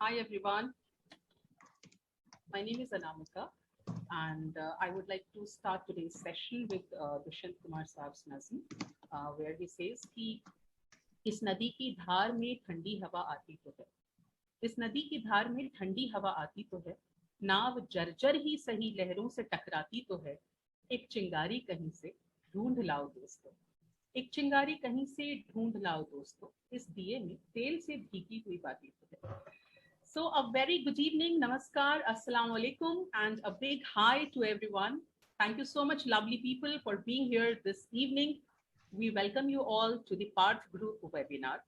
Hi everyone, my name is Anamika and I would like to start today's session with Dushyant Kumar Saab's nazm, where he says कि इस नदी की धार में ठंडी हवा आती तो है, इस नदी की धार में ठंडी हवा आती तो है, नाव जर्जर ही सही लहरों से टकराती तो है, एक चिंगारी कहीं से ढूंढ लाओ दोस्तों, एक चिंगारी कहीं से ढूंढ लाओ दोस्तों, इस दिए में तेल से भीगी हुई बाती तो है. So a very good evening, namaskar, assalamu alaikum, and a big hi to everyone. Thank you so much, lovely people, for being here this evening. We welcome you all to the Parth Group webinar.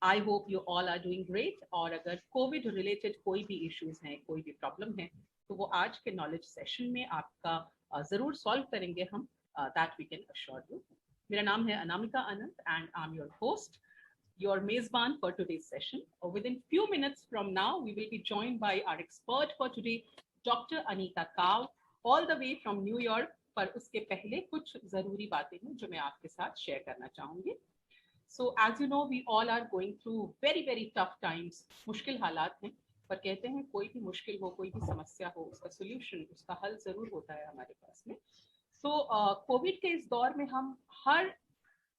I hope you all are doing great. और अगर Covid related कोई भी issues हैं, कोई भी problem है, तो वो आज के नॉलेज सेशन में आपका जरूर सॉल्व करेंगे हम. That we can assure you. मेरा नाम है Anamika Anant and I am your host, your Mezban for today's session. Within few minutes from now, we will be joined by our expert for today, Dr. Anita Kao, all the way from New York. पर उसके पहले कुछ जरूरी बातें हैं जो मैं आपके साथ शेयर करना चाहूंगी. So as you know, we all are going through very tough times. मुश्किल हालात हैं, पर कहते हैं कोई भी मुश्किल हो, कोई भी समस्या हो, उसका सोल्यूशन, उसका हल जरूर होता है हमारे पास में. तो कोविड के इस दौर में हम हर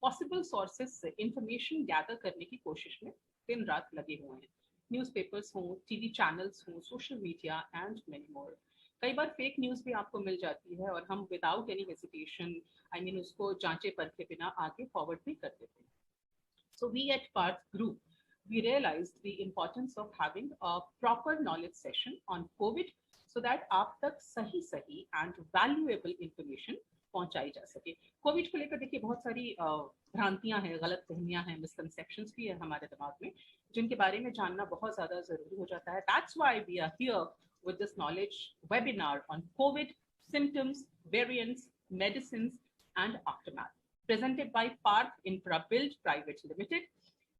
पॉसिबल सोर्सेज से इंफॉर्मेशन गैदर करने की कोशिश में दिन रात लगे हुए हैं. न्यूज़पेपर्स हों, टीवी चैनल्स हों, social media and many more. कई बार फेक न्यूज़ भी आपको मिल जाती है और हम विदाउट एनी हेजिटेशन उसको जांचे परखे बिना आगे फॉरवर्ड भी कर देते हैं. So we at Parth Group, we realized the importance of having a proper knowledge session on COVID so that आप तक सही and valuable information पहुंचाई जा सके. कोविड को लेकर देखिए बहुत सारी भ्रांतियां हैं, गलत फहमियां हैं, मिसकंसेप्शंस भी है हमारे दिमाग में, जिनके बारे में जानना बहुत ज्यादा जरूरी हो जाता है. That's why we are here with this knowledge webinar on COVID symptoms, variants, medicines, and aftermath. Presented by Parth Infra Build Private Limited,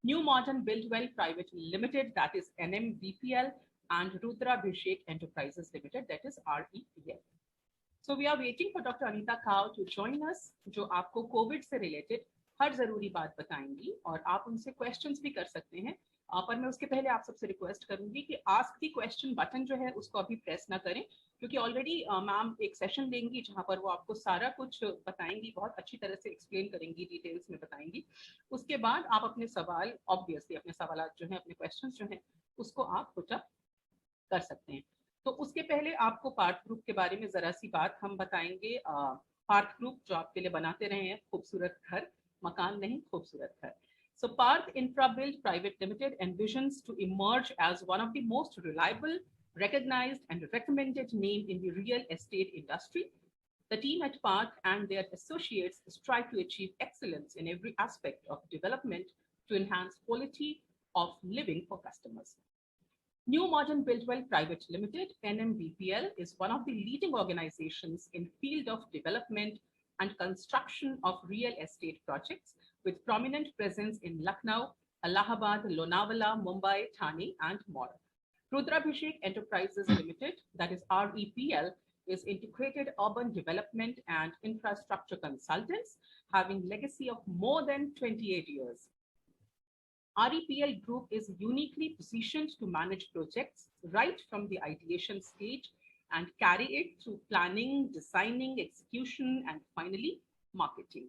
New Modern Buildwell Private Limited, that is NMBPL, and Rudra Bhishek Enterprises Limited, that is REPL. So we are waiting for Dr. Anita Kao to join us, जो आपको Covid से related हर जरूरी बात बताएंगी और आप उनसे questions भी कर सकते हैं. पर मैं उसके पहले आप सबसे रिक्वेस्ट करूंगी कि आस्क दी क्वेश्चन बटन जो है उसको अभी प्रेस ना करें, क्योंकि ऑलरेडी मैम एक सेशन लेंगी जहां पर वो आपको सारा कुछ बताएंगी, बहुत अच्छी तरह से एक्सप्लेन करेंगी, डिटेल्स में बताएंगी. उसके बाद आप अपने सवाल, ऑब्वियसली अपने सवाल जो हैं, अपने क्वेश्चन जो हैं, उसको आप पुटअप कर सकते हैं. तो उसके पहले आपको पार्थ ग्रुप के बारे में जरा सी बात हम बताएंगे. पार्थ ग्रुप जो आपके लिए बनाते रहे हैं खूबसूरत घर, मकान नहीं खूबसूरत घर. So Parth Infra Build Private Limited envisions to emerge as one of the most reliable, recognized and recommended name in the real estate industry. The team at Parth and their associates strive to achieve excellence in every aspect of development to enhance quality of living for customers. New Modern Buildwell Private Limited, NMBPL, is one of the leading organizations in field of development and construction of real estate projects with prominent presence in Lucknow, Allahabad, Lonavala, Mumbai, Thane, and more. Rudra Bhishek Enterprises Limited, that is REPL, is integrated urban development and infrastructure consultants, having legacy of more than 28 years. REPL Group is uniquely positioned to manage projects right from the ideation stage and carry it through planning, designing, execution, and finally, marketing.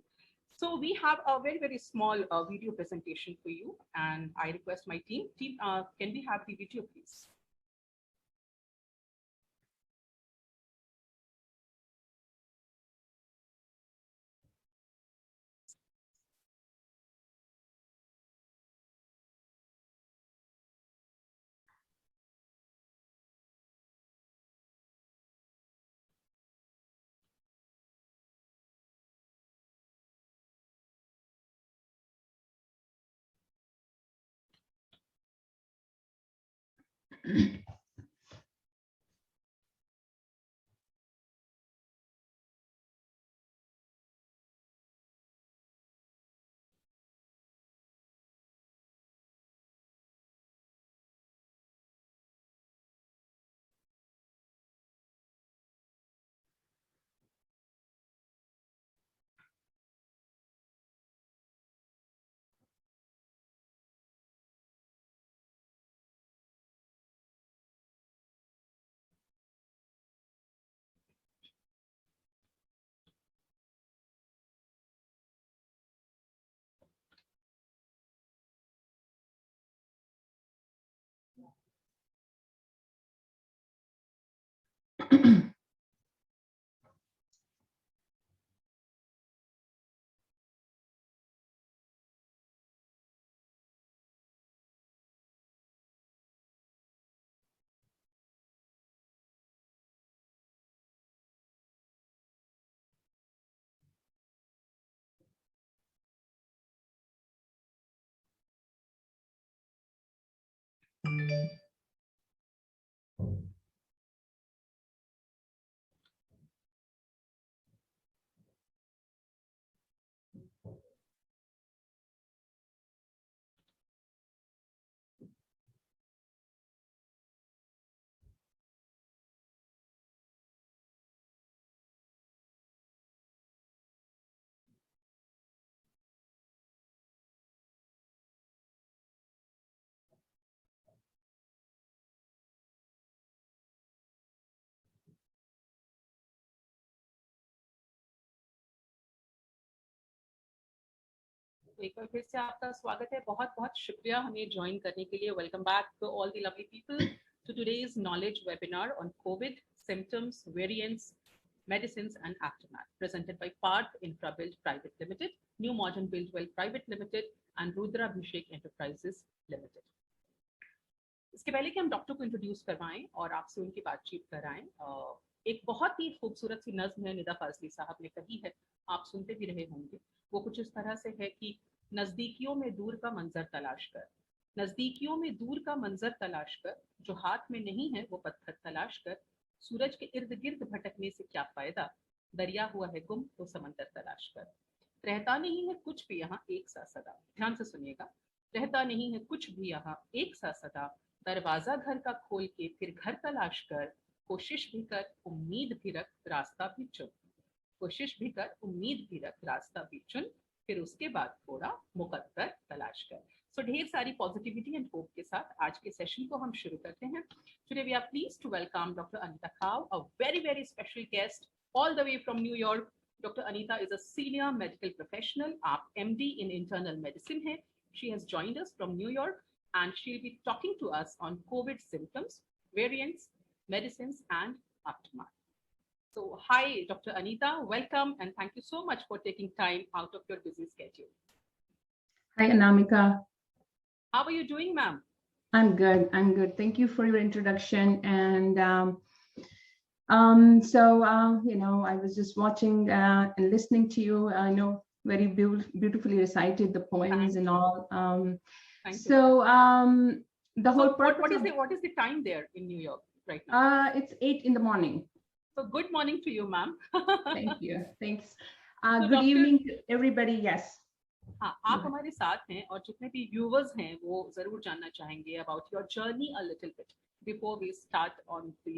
So we have a very small video presentation for you, and I request my team, can we have the video, please? एक बार फिर से आपका स्वागत है, बहुत बहुत शुक्रिया हमें ज्वाइन करने के लिए। Welcome back to all the lovely people to today's knowledge webinar on Covid symptoms, variants, medicines and aftermath, presented by Parth Infrabuild Private Limited, New Modern Buildwell Private Limited and Rudra Abhishek Enterprises Limited. इसके पहले कि हम doctor को introduce करवाएं और आपसे उनकी बातचीत कराएं, एक बहुत ही खूबसूरत सी नज्म है निदा फाजली साहब ने कही है, आप सुनते भी रहे होंगे। वो कुछ इस तरह से है कि नजदीकियों में दूर का मंजर तलाश कर, नजदीकियों में दूर का मंजर तलाश कर, जो हाथ में नहीं है वो पत्थर तलाश कर, सूरज के इर्द गिर्द भटकने से क्या फायदा, दरिया हुआ है गुम तो समंदर तलाश कर। रहता नहीं है कुछ भी यहाँ एक सा सदा, ध्यान से सुनिएगा, रहता नहीं है कुछ भी यहाँ एक सा सदा, दरवाजा घर का खोल के फिर घर तलाश कर, कोशिश भी कर उम्मीद भी रख रास्ता भी चुन, कोशिश भी कर उम्मीद भी रख रास्ता भी चुन, फिर उसके बाद थोड़ा मुकद्दर तलाश कर। सो ढेर सारी पॉजिटिविटी एंड होप के साथ आज के सेशन को हम शुरू करते हैं। Today we are pleased to welcome doctor Anita Khav, a very very special guest all the way from New York. Dr. Anita is a senior medical professional, MD in internal medicine है. She has joined us from New York and she'll be talking to us on COVID symptoms, variants, medicines and aftermath. So hi, Dr. Anita, welcome and thank you so much for taking time out of your busy schedule. Hi, Anamika. How are you doing, ma'am? I'm good. I'm good. Thank you for your introduction. And I was just watching and listening to you. I know very beautifully recited the poems and all. Thank you. The whole purpose. What is the time there in New York right now? It's 8 in the morning. So good morning to you, ma'am. Thank you. Thanks. Good evening to everybody. Yes. हाँ, आप हमारे साथ हैं और जितने भी viewers हैं वो जरूर जानना चाहेंगे about your journey a little bit before we start on the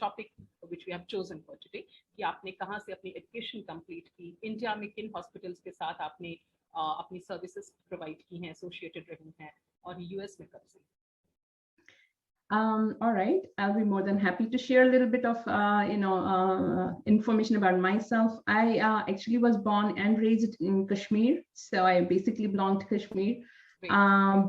topic which we have chosen for today, कि आपने कहाँ से अपनी एजुकेशन कंप्लीट की, इंडिया में किन हॉस्पिटल्स के साथ आपने अपनी सर्विसेज प्रोवाइड की हैं, एसोसिएटेड रही हैं, और यूएस में कब से। All right, I'll be more than happy to share a little bit of information about myself. I actually was born and raised in Kashmir, so I basically belong to Kashmir.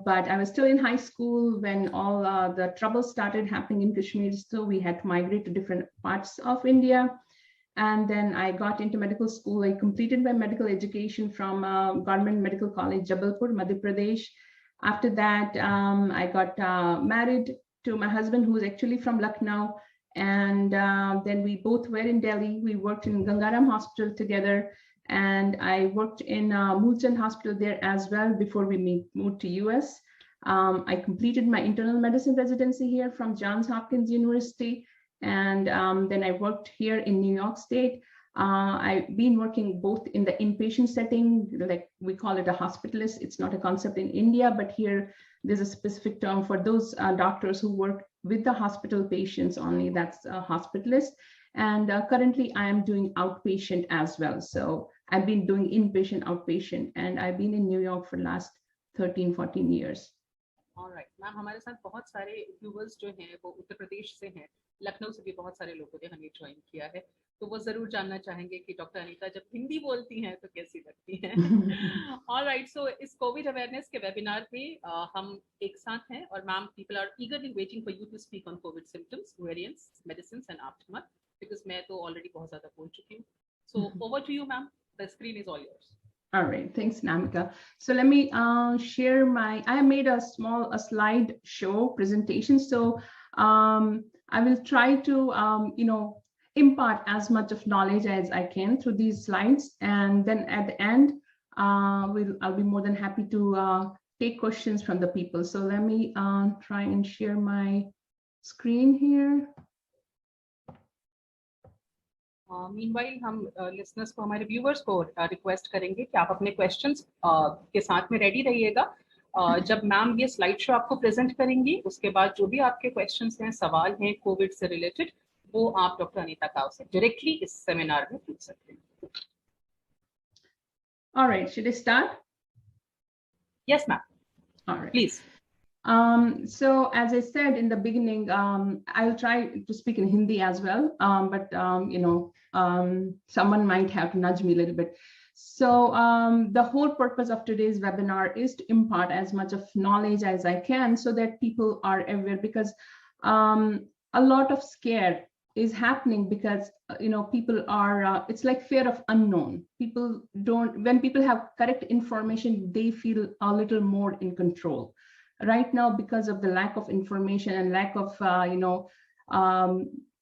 But I was still in high school when all the trouble started happening in Kashmir, so we had to migrate to different parts of India. And then I got into medical school. I completed my medical education from Government Medical College, Jabalpur, Madhya Pradesh. After that, I got married to my husband, who is actually from Lucknow, and then we both were in Delhi. We worked in Gangaram Hospital together, and I worked in Mulchan Hospital there as well before we moved to US. I completed my internal medicine residency here from Johns Hopkins University, and then I worked here in New York State. I've been working both in the inpatient setting, like we call it a hospitalist. It's not a concept in India, but here there's a specific term for those doctors who work with the hospital patients only. That's a hospitalist. And currently I am doing outpatient as well. So I've been doing inpatient, outpatient, and I've been in New York for the last 13, 14 years. All right, ma'am, हमारे साथ बहुत सारे viewers जो हैं वो उत्तर प्रदेश से हैं, लखनऊ से भी बहुत सारे लोगों ने हमें ज्वाइन किया है, तो वो जरूर जानना चाहेंगे कि डॉक्टर अनीता जब हिंदी बोलती हैं तो कैसी लगती हैं। ऑल राइट, सो इस कोविड अवेयरनेस के वेबिनार पे हम एक साथ हैं और ma'am, people are eagerly waiting for you to speak on Covid symptoms, variants, medicines and aftermath. because मैं तो already बहुत ज़्यादा बोल चुकी हूँ. So over to you, ma'am. The screen is all yours. All right, thanks, Namika. So let me share I made a slide show presentation. So I will try to, impart as much of knowledge as I can through these slides. And then at the end, I'll be more than happy to take questions from the people. So let me try and share my screen here. Meanwhile, हम listeners को, हमारे viewers को request करेंगे कि आप अपने questions के साथ में ready रहिएगा. जब मैम ये slide show आपको present करेंगी, उसके बाद जो भी आपके questions हैं, सवाल हैं कोविड से related, वो आप डॉक्टर अनीता काव से directly इस सेमिनार में पूछ सकते हैं. All right, should I start? Yes, ma'am. All right, please. So as I said in the beginning, I'll try to speak in Hindi as well, but someone might have to nudge me a little bit. So the whole purpose of today's webinar is to impart as much of knowledge as I can so that people are aware, because a lot of scare is happening because people are it's like fear of unknown. When people have correct information, they feel a little more in control. Right now, because of the lack of information and lack of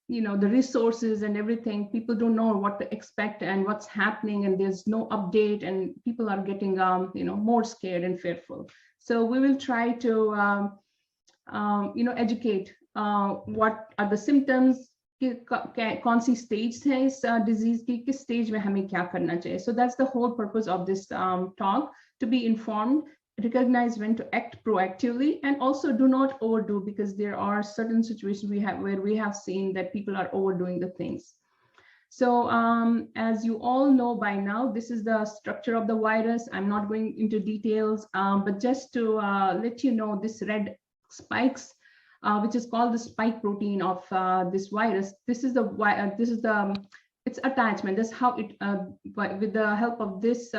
the resources and everything, people don't know what to expect and what's happening, and there's no update, and people are getting more scared and fearful. So we will try to educate what are the symptoms, कौन सी stage है इस disease की, किस stage में हमें क्या करना चाहिए. So that's the whole purpose of this talk, to be informed, recognize when to act proactively, and also do not overdo, because there are certain situations where we have seen that people are overdoing the things. So as you all know by now, this is the structure of the virus. I'm not going into details, but just to let you know, this red spikes, which is called the spike protein of this virus. This is its attachment. That's how it, with the help of this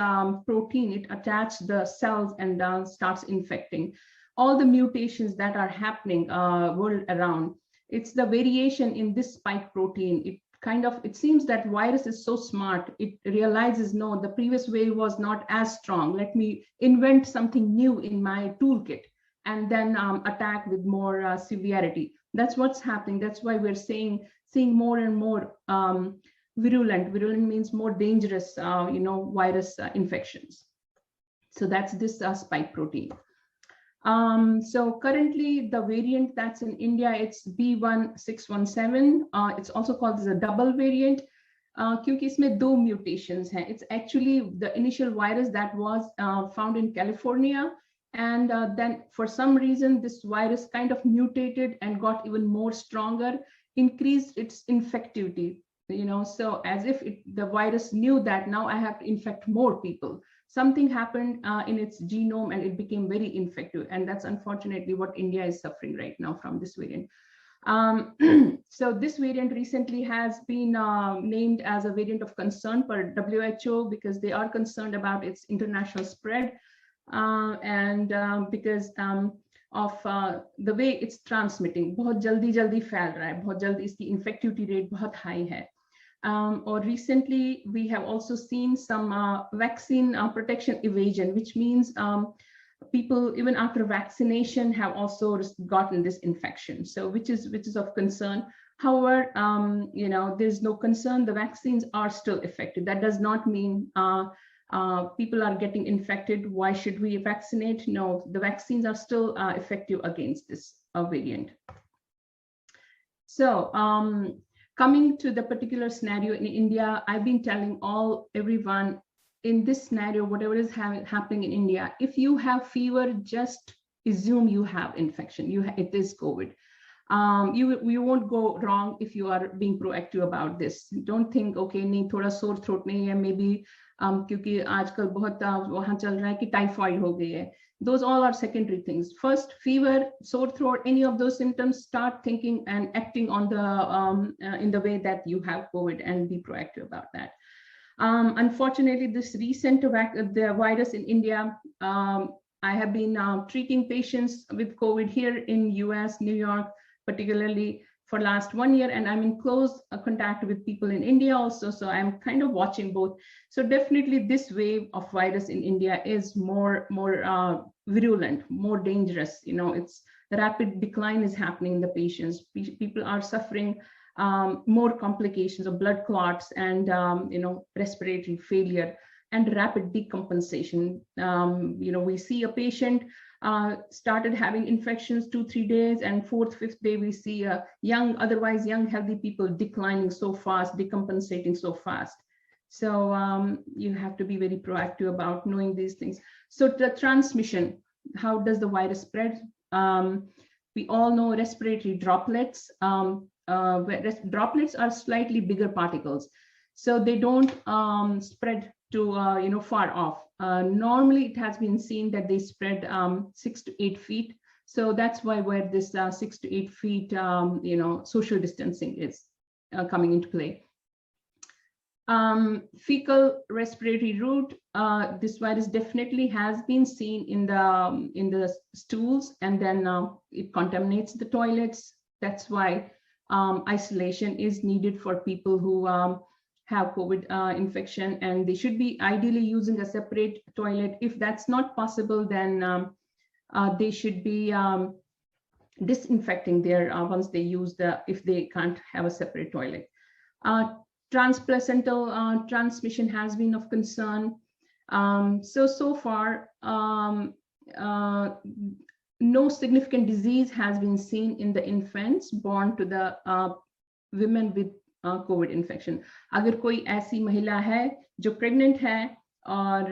protein, it attaches the cells and starts infecting. All the mutations that are happening world around, it's the variation in this spike protein. It seems that virus is so smart. It realizes, no, the previous wave was not as strong. Let me invent something new in my toolkit and then attack with more severity. That's what's happening. That's why we're seeing more and more virulent. Virulent means more dangerous, virus infections. So that's this spike protein. So currently the variant that's in India, it's B1617. It's also called as a double variant. क्योंकि इसमें दो mutations हैं. It's actually the initial virus that was found in California. And then for some reason, this virus kind of mutated and got even more stronger, increased its infectivity. So as if the virus knew that now I have to infect more people. Something happened in its genome and it became very infective. And that's unfortunately what India is suffering right now from this variant. So this variant recently has been named as a variant of concern for WHO, because they are concerned about its international spread and because of the way it's transmitting. बहुत जल्दी फैल रहा है, बहुत जल्दी इसकी infectivity rate बहुत high है. Or recently, we have also seen some vaccine protection evasion, which means people, even after vaccination, have also gotten this infection. So which is of concern. However, there's no concern. The vaccines are still effective. That does not mean people are getting infected. Why should we vaccinate? No, the vaccines are still effective against this variant. So coming to the particular scenario in India, I've been telling everyone in this scenario, whatever is happening in India, if you have fever, just assume you have infection. It is COVID. You won't go wrong if you are being proactive about this. Don't think, okay, नहीं थोड़ा sore throat नहीं है, maybe क्योंकि आजकल बहुत वहाँ चल रहा है कि typhoid हो गई है. Those all are secondary things. First, fever, sore throat, any of those symptoms, start thinking and acting on the in the way that you have COVID and be proactive about that. Unfortunately, this recent the virus in India, I have been treating patients with COVID here in US, New York, particularly for last 1 year, and I'm in close contact with people in India also. So I'm kind of watching both. So definitely this wave of virus in India is more virulent, more dangerous. You know, it's the rapid decline is happening in the patients. People are suffering more complications of blood clots and you know, respiratory failure and rapid decompensation. You know, we see a patient started having infections 2-3 days, and 4th-5th day we see a otherwise young healthy people declining so fast, decompensating so fast. So you have to be very proactive about knowing these things. So the transmission, how does the virus spread? We all know respiratory droplets. Droplets are slightly bigger particles, so they don't spread to you know, far off. Normally it has been seen that they spread 6 to 8 feet. So that's why where this 6 to 8 feet you know, social distancing is coming into play. Fecal respiratory route, this virus definitely has been seen in the stools, and then it contaminates the toilets. That's why isolation is needed for people who have COVID infection, and they should be ideally using a separate toilet. If that's not possible, then they should be disinfecting their once they use if they can't have a separate toilet. Transplacental transmission has been of concern. So far, no significant disease has been seen in the infants born to the women with Covid infection. अगर कोई ऐसी महिला है जो pregnant है और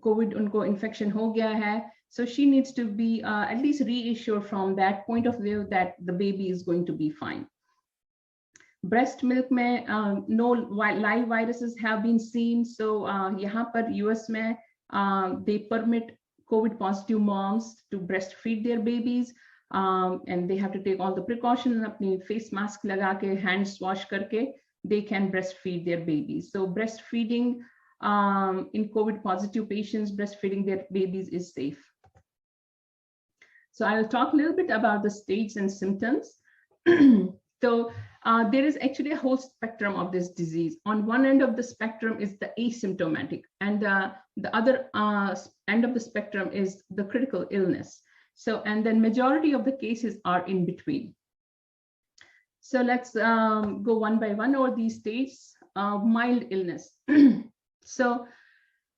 Covid उनको infection हो गया है, so she needs to be at least reassured from that point of view that the baby is going to be fine. Breast milk में no live viruses have been seen, so यहाँ पर US में they permit COVID positive moms to breastfeed their babies. And they have to take all the precautions, अपनी face mask लगा के, hands wash करके, they can breastfeed their babies. So breastfeeding in COVID positive patients, breastfeeding their babies is safe. So I will talk a little bit about the stages and symptoms. So there is actually a whole spectrum of this disease. On one end of the spectrum is the asymptomatic, and the other end of the spectrum is the critical illness. So, and then majority of the cases are in between. So let's go one by one over these stages. Mild illness. So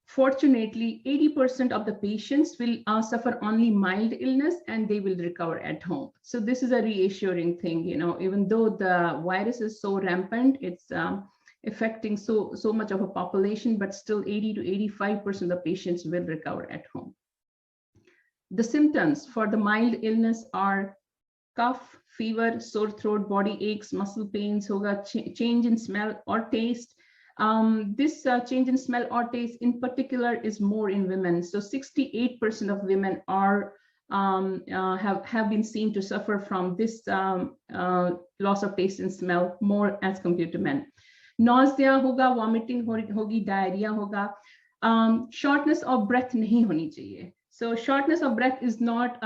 fortunately, 80% of the patients will suffer only mild illness and they will recover at home. So this is a reassuring thing, you know, even though the virus is so rampant, it's affecting so much of a population, but still 80 to 85% of the patients will recover at home. The symptoms for the mild illness are cough, fever, sore throat, body aches, muscle pains, hoga, change in smell or taste. This change in smell or taste in particular is more in women. So 68% of women are have been seen to suffer from this loss of taste and smell more as compared to men. Nausea hoga, vomiting hogi, diarrhea hoga. Shortness of breath nahi honi chahiye. So shortness of breath is not,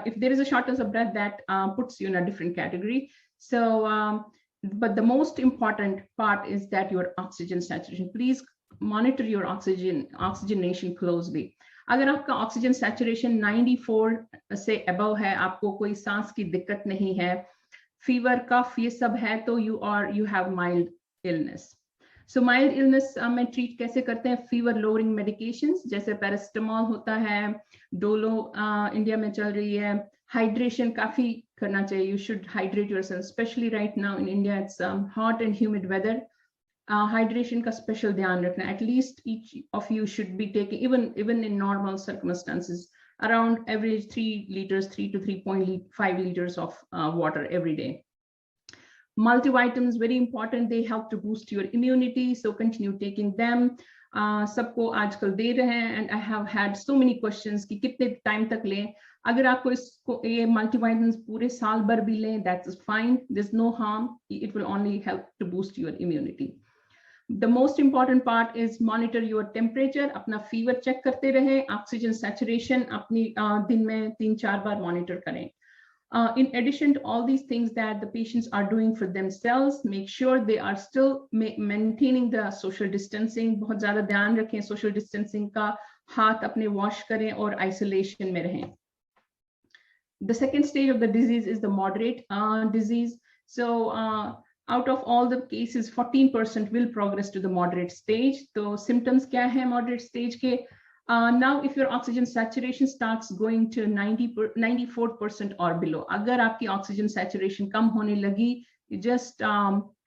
if there is a shortness of breath, that puts you in a different category. So, but the most important part is that your oxygen saturation. Please monitor your oxygenation closely. अगर आपका oxygen saturation 94 से above है, आपको कोई सांस की दिक्कत नहीं है, fever, cough ये सब है, तो you have mild illness. So mild illness में treat कैसे करते हैं? Fever lowering medications जैसे paracetamol होता है, डोलो इंडिया में चल रही है. Hydration काफी करना चाहिए. You should hydrate yourself, especially right now in India. It's hot and humid weather. Hydration का special ध्यान रखना. At least each of you should be taking, even in normal circumstances, around average 3 liters, 3 to 3.5 liters of water every day. Multivitamins, very important. They help to boost your immunity. So continue taking them. सबको आजकल दे रहे हैं, and I have had so many questions कि कितने time तक लें. अगर आपको इसको ये multivitamins पूरे साल भर भी लें, that's fine. There's no harm. It will only help to boost your immunity. The most important part is monitor your temperature. अपना fever check करते रहें. Oxygen saturation अपनी दिन में 3-4 बार monitor करें. In addition to all these things that the patients are doing for themselves, make sure they are still maintaining the social distancing. बहुत ज़्यादा ध्यान रखें social distancing का, हाथ अपने wash करें और isolation में रहें. The second stage of the disease is the moderate disease. So out of all the cases, 14% will progress to the moderate stage. So symptoms क्या है moderate stage के? Now, if your oxygen saturation starts going to 94% or below, अगर आपकी oxygen saturation कम होने लगी, you just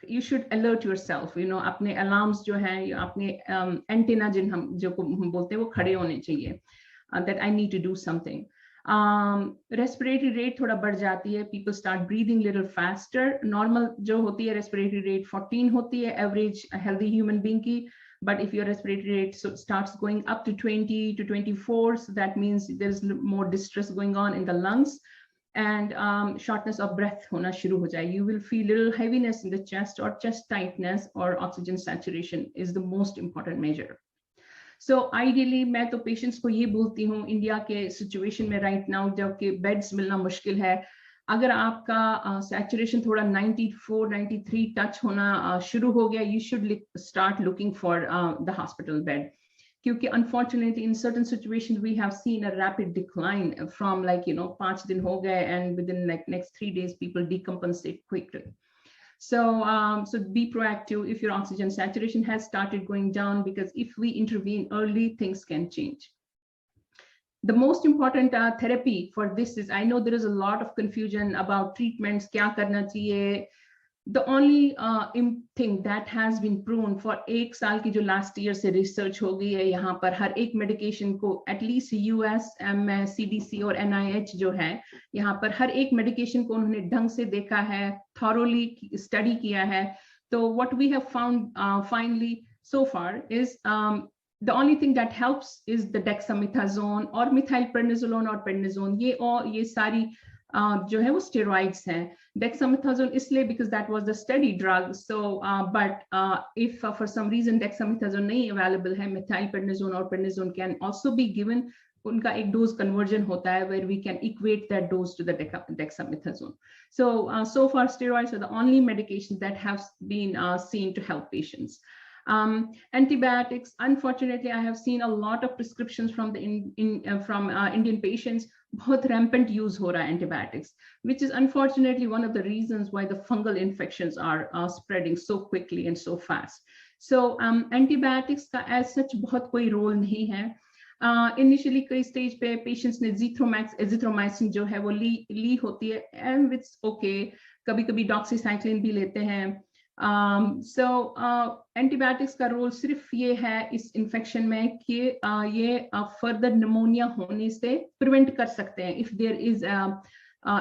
you should alert yourself. You know, अपने alarms जो हैं, अपने antenna जिन हम बोलते हैं वो खड़े होने चाहिए. That I need to do something. Respiratory rate थोड़ा बढ़ जाती है. People start breathing little faster. Normal जो होती है respiratory rate 14 होती है, average healthy human being की. But if your respiratory rate starts going up to 20 to 24, so that means there's more distress going on in the lungs, and shortness of breath hona shuru ho jaye. You will feel little heaviness in the chest or chest tightness, or oxygen saturation is the most important measure. So ideally, मैं तो patients को ये बोलती हूँ, India के situation में right now जबकि beds मिलना मुश्किल है, अगर आपका saturation थोड़ा 94, 93 touch होना शुरू हो गया, you should start looking for the hospital bed. क्योंकि unfortunately in certain situations we have seen a rapid decline from 5 दिन हो गए, and within next 3 days people decompensate quickly. So be proactive if your oxygen saturation has started going down, because if we intervene early, things can change. The most important therapy for this is, I know there is a lot of confusion about treatments, kya karna chahiye. The only thing that has been proven for 1 साल की जो last year से research हो गई है, यहाँ पर हर एक medication को at least US, CDC और NIH जो है, यहाँ पर हर एक medication को उन्होंने ढंग से देखा है, thoroughly study किया है. तो what we have found finally so far is the only thing that helps is the dexamethasone or methylprednisolone or prednisone. ये सारी जो है वो steroids हैं. Dexamethasone इसलिए because that was the study drug. So but if for some reason dexamethasone नहीं available है, methylprednisone or prednisone can also be given. उनका एक dose conversion होता है where we can equate that dose to the dexamethasone. So far steroids are the only medications that have been seen to help patients. Antibiotics, unfortunately, I have seen a lot of prescriptions from the Indian patients. बहुत rampant use हो रहा है antibiotics, which is unfortunately one of the reasons why the fungal infections are spreading so quickly and so fast. So antibiotics का as such बहुत कोई role नहीं है. Initially कई stage पे patients ने azithromycin जो है वो ली होती है, and it's okay. कभी-कभी doxycycline भी लेते हैं. So antibiotics का role सिर्फ ये है इस infection में कि ये further pneumonia होने से prevent कर सकते हैं if there is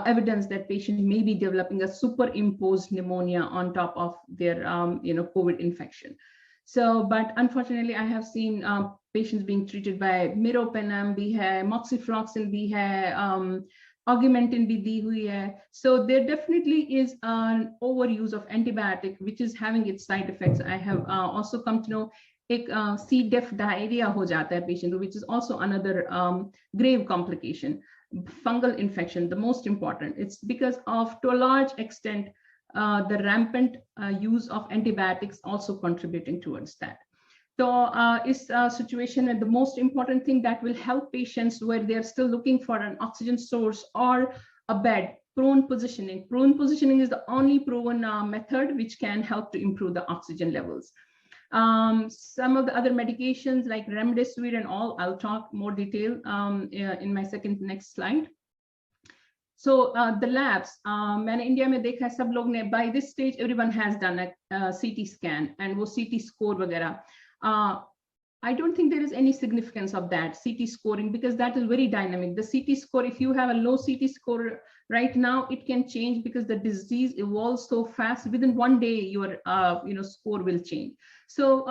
evidence that patient may be developing a superimposed pneumonia on top of their COVID infection. So but unfortunately I have seen patients being treated by meropenem भी है, moxifloxacin भी है, Augmentin भी दी हुई है. So there definitely is an overuse of antibiotic which is having its side effects. I have also come to know एक C. diff diarrhea हो जाता है patient, which is also another grave complication. Fungal infection, the most important. It's because of, to a large extent, the rampant use of antibiotics also contributing towards that. So is situation, and the most important thing that will help patients where they are still looking for an oxygen source or a bed, prone positioning. Prone positioning is the only proven method which can help to improve the oxygen levels. Some of the other medications like remdesivir and all, I'll talk more detail in my next slide. So the labs, मैंने India में देखा है सब लोग ने, by this stage everyone has done a CT scan and वो CT score वगैरह. I don't think there is any significance of that CT scoring because that is very dynamic. The CT score, if you have a low CT score right now, it can change because the disease evolves so fast. Within 1 day, your score will change. So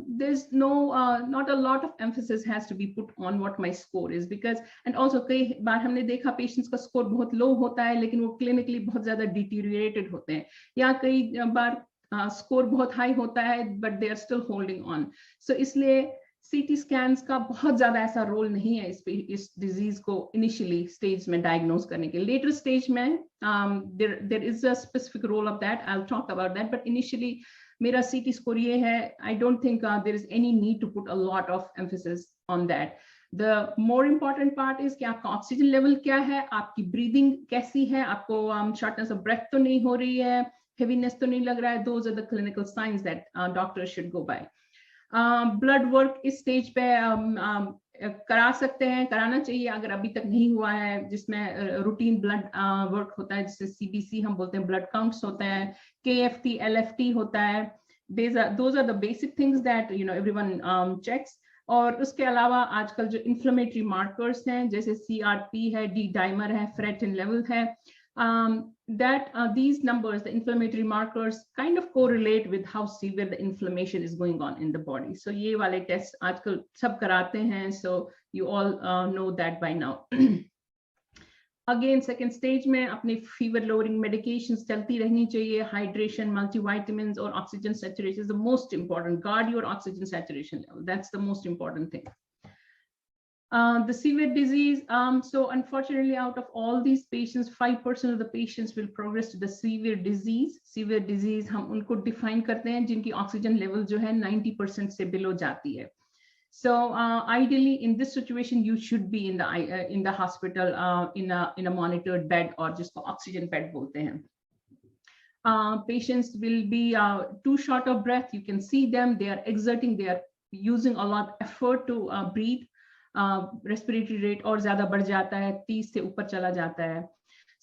there's not a lot of emphasis has to be put on what my score is because, and also कई बार हमने देखा patients का score बहुत low होता है लेकिन वो clinically बहुत ज़्यादा deteriorated होते हैं, या कई बार score बहुत high होता है but they are still holding on. So इसलिए सीटी स्कैन्स का बहुत ज्यादा ऐसा रोल नहीं है इस डिजीज को इनिशियली स्टेज में डायग्नोज करने के। लेटर स्टेज में there is a specific role of that, I will talk about that, but initially मेरा सीटी स्कोर ये है, I don't think there is any need to put a lot of emphasis on that. The more important part is कि आपका oxygen level क्या है, आपकी breathing कैसी है, आपको शॉर्टनेस ऑफ ब्रेथ तो नहीं हो रही है, हेवीनेस तो नहीं लग रहा है। Those are the clinical science that doctor should go by. Blood work इस स्टेज पे करा सकते हैं, कराना चाहिए अगर अभी तक नहीं हुआ है, जिसमें रूटीन ब्लड वर्क होता है, जिसे सीबीसी हम बोलते हैं, ब्लड काउंट्स होते हैं, केएफटी, एलएफटी होता है। Those are the basic things that everyone checks. और उसके अलावा आजकल जो इन्फ्लेमेटरी मार्कर्स हैं, जैसे सीआरपी है, डी डाइमर है, फेरेटिन लेवल है, these numbers, the inflammatory markers, kind of correlate with how severe the inflammation is going on in the body. So ये वाले टेस्ट आजकल सब कराते हैं, so you all know that by now. Again, second stage में अपने fever lowering medications चलती रहनी चाहिए, hydration, multivitamins और oxygen saturation is the most important. Guard your oxygen saturation level. That's the most important thing. The severe disease, so unfortunately out of all these patients, 5% of the patients will progress to the severe disease. Severe disease हम उनको define करते हैं जिनकी oxygen level जो है 90% से below जाती है. So ideally in this situation you should be in the hospital in a monitored bed, or जिसको oxygen bed बोलते हैं. Patients will be too short of breath. You can see them, they are exerting, they are using a lot of effort to breathe. Respiratory rate और ज्यादा बढ़ जाता है, 30 से ऊपर चला जाता है.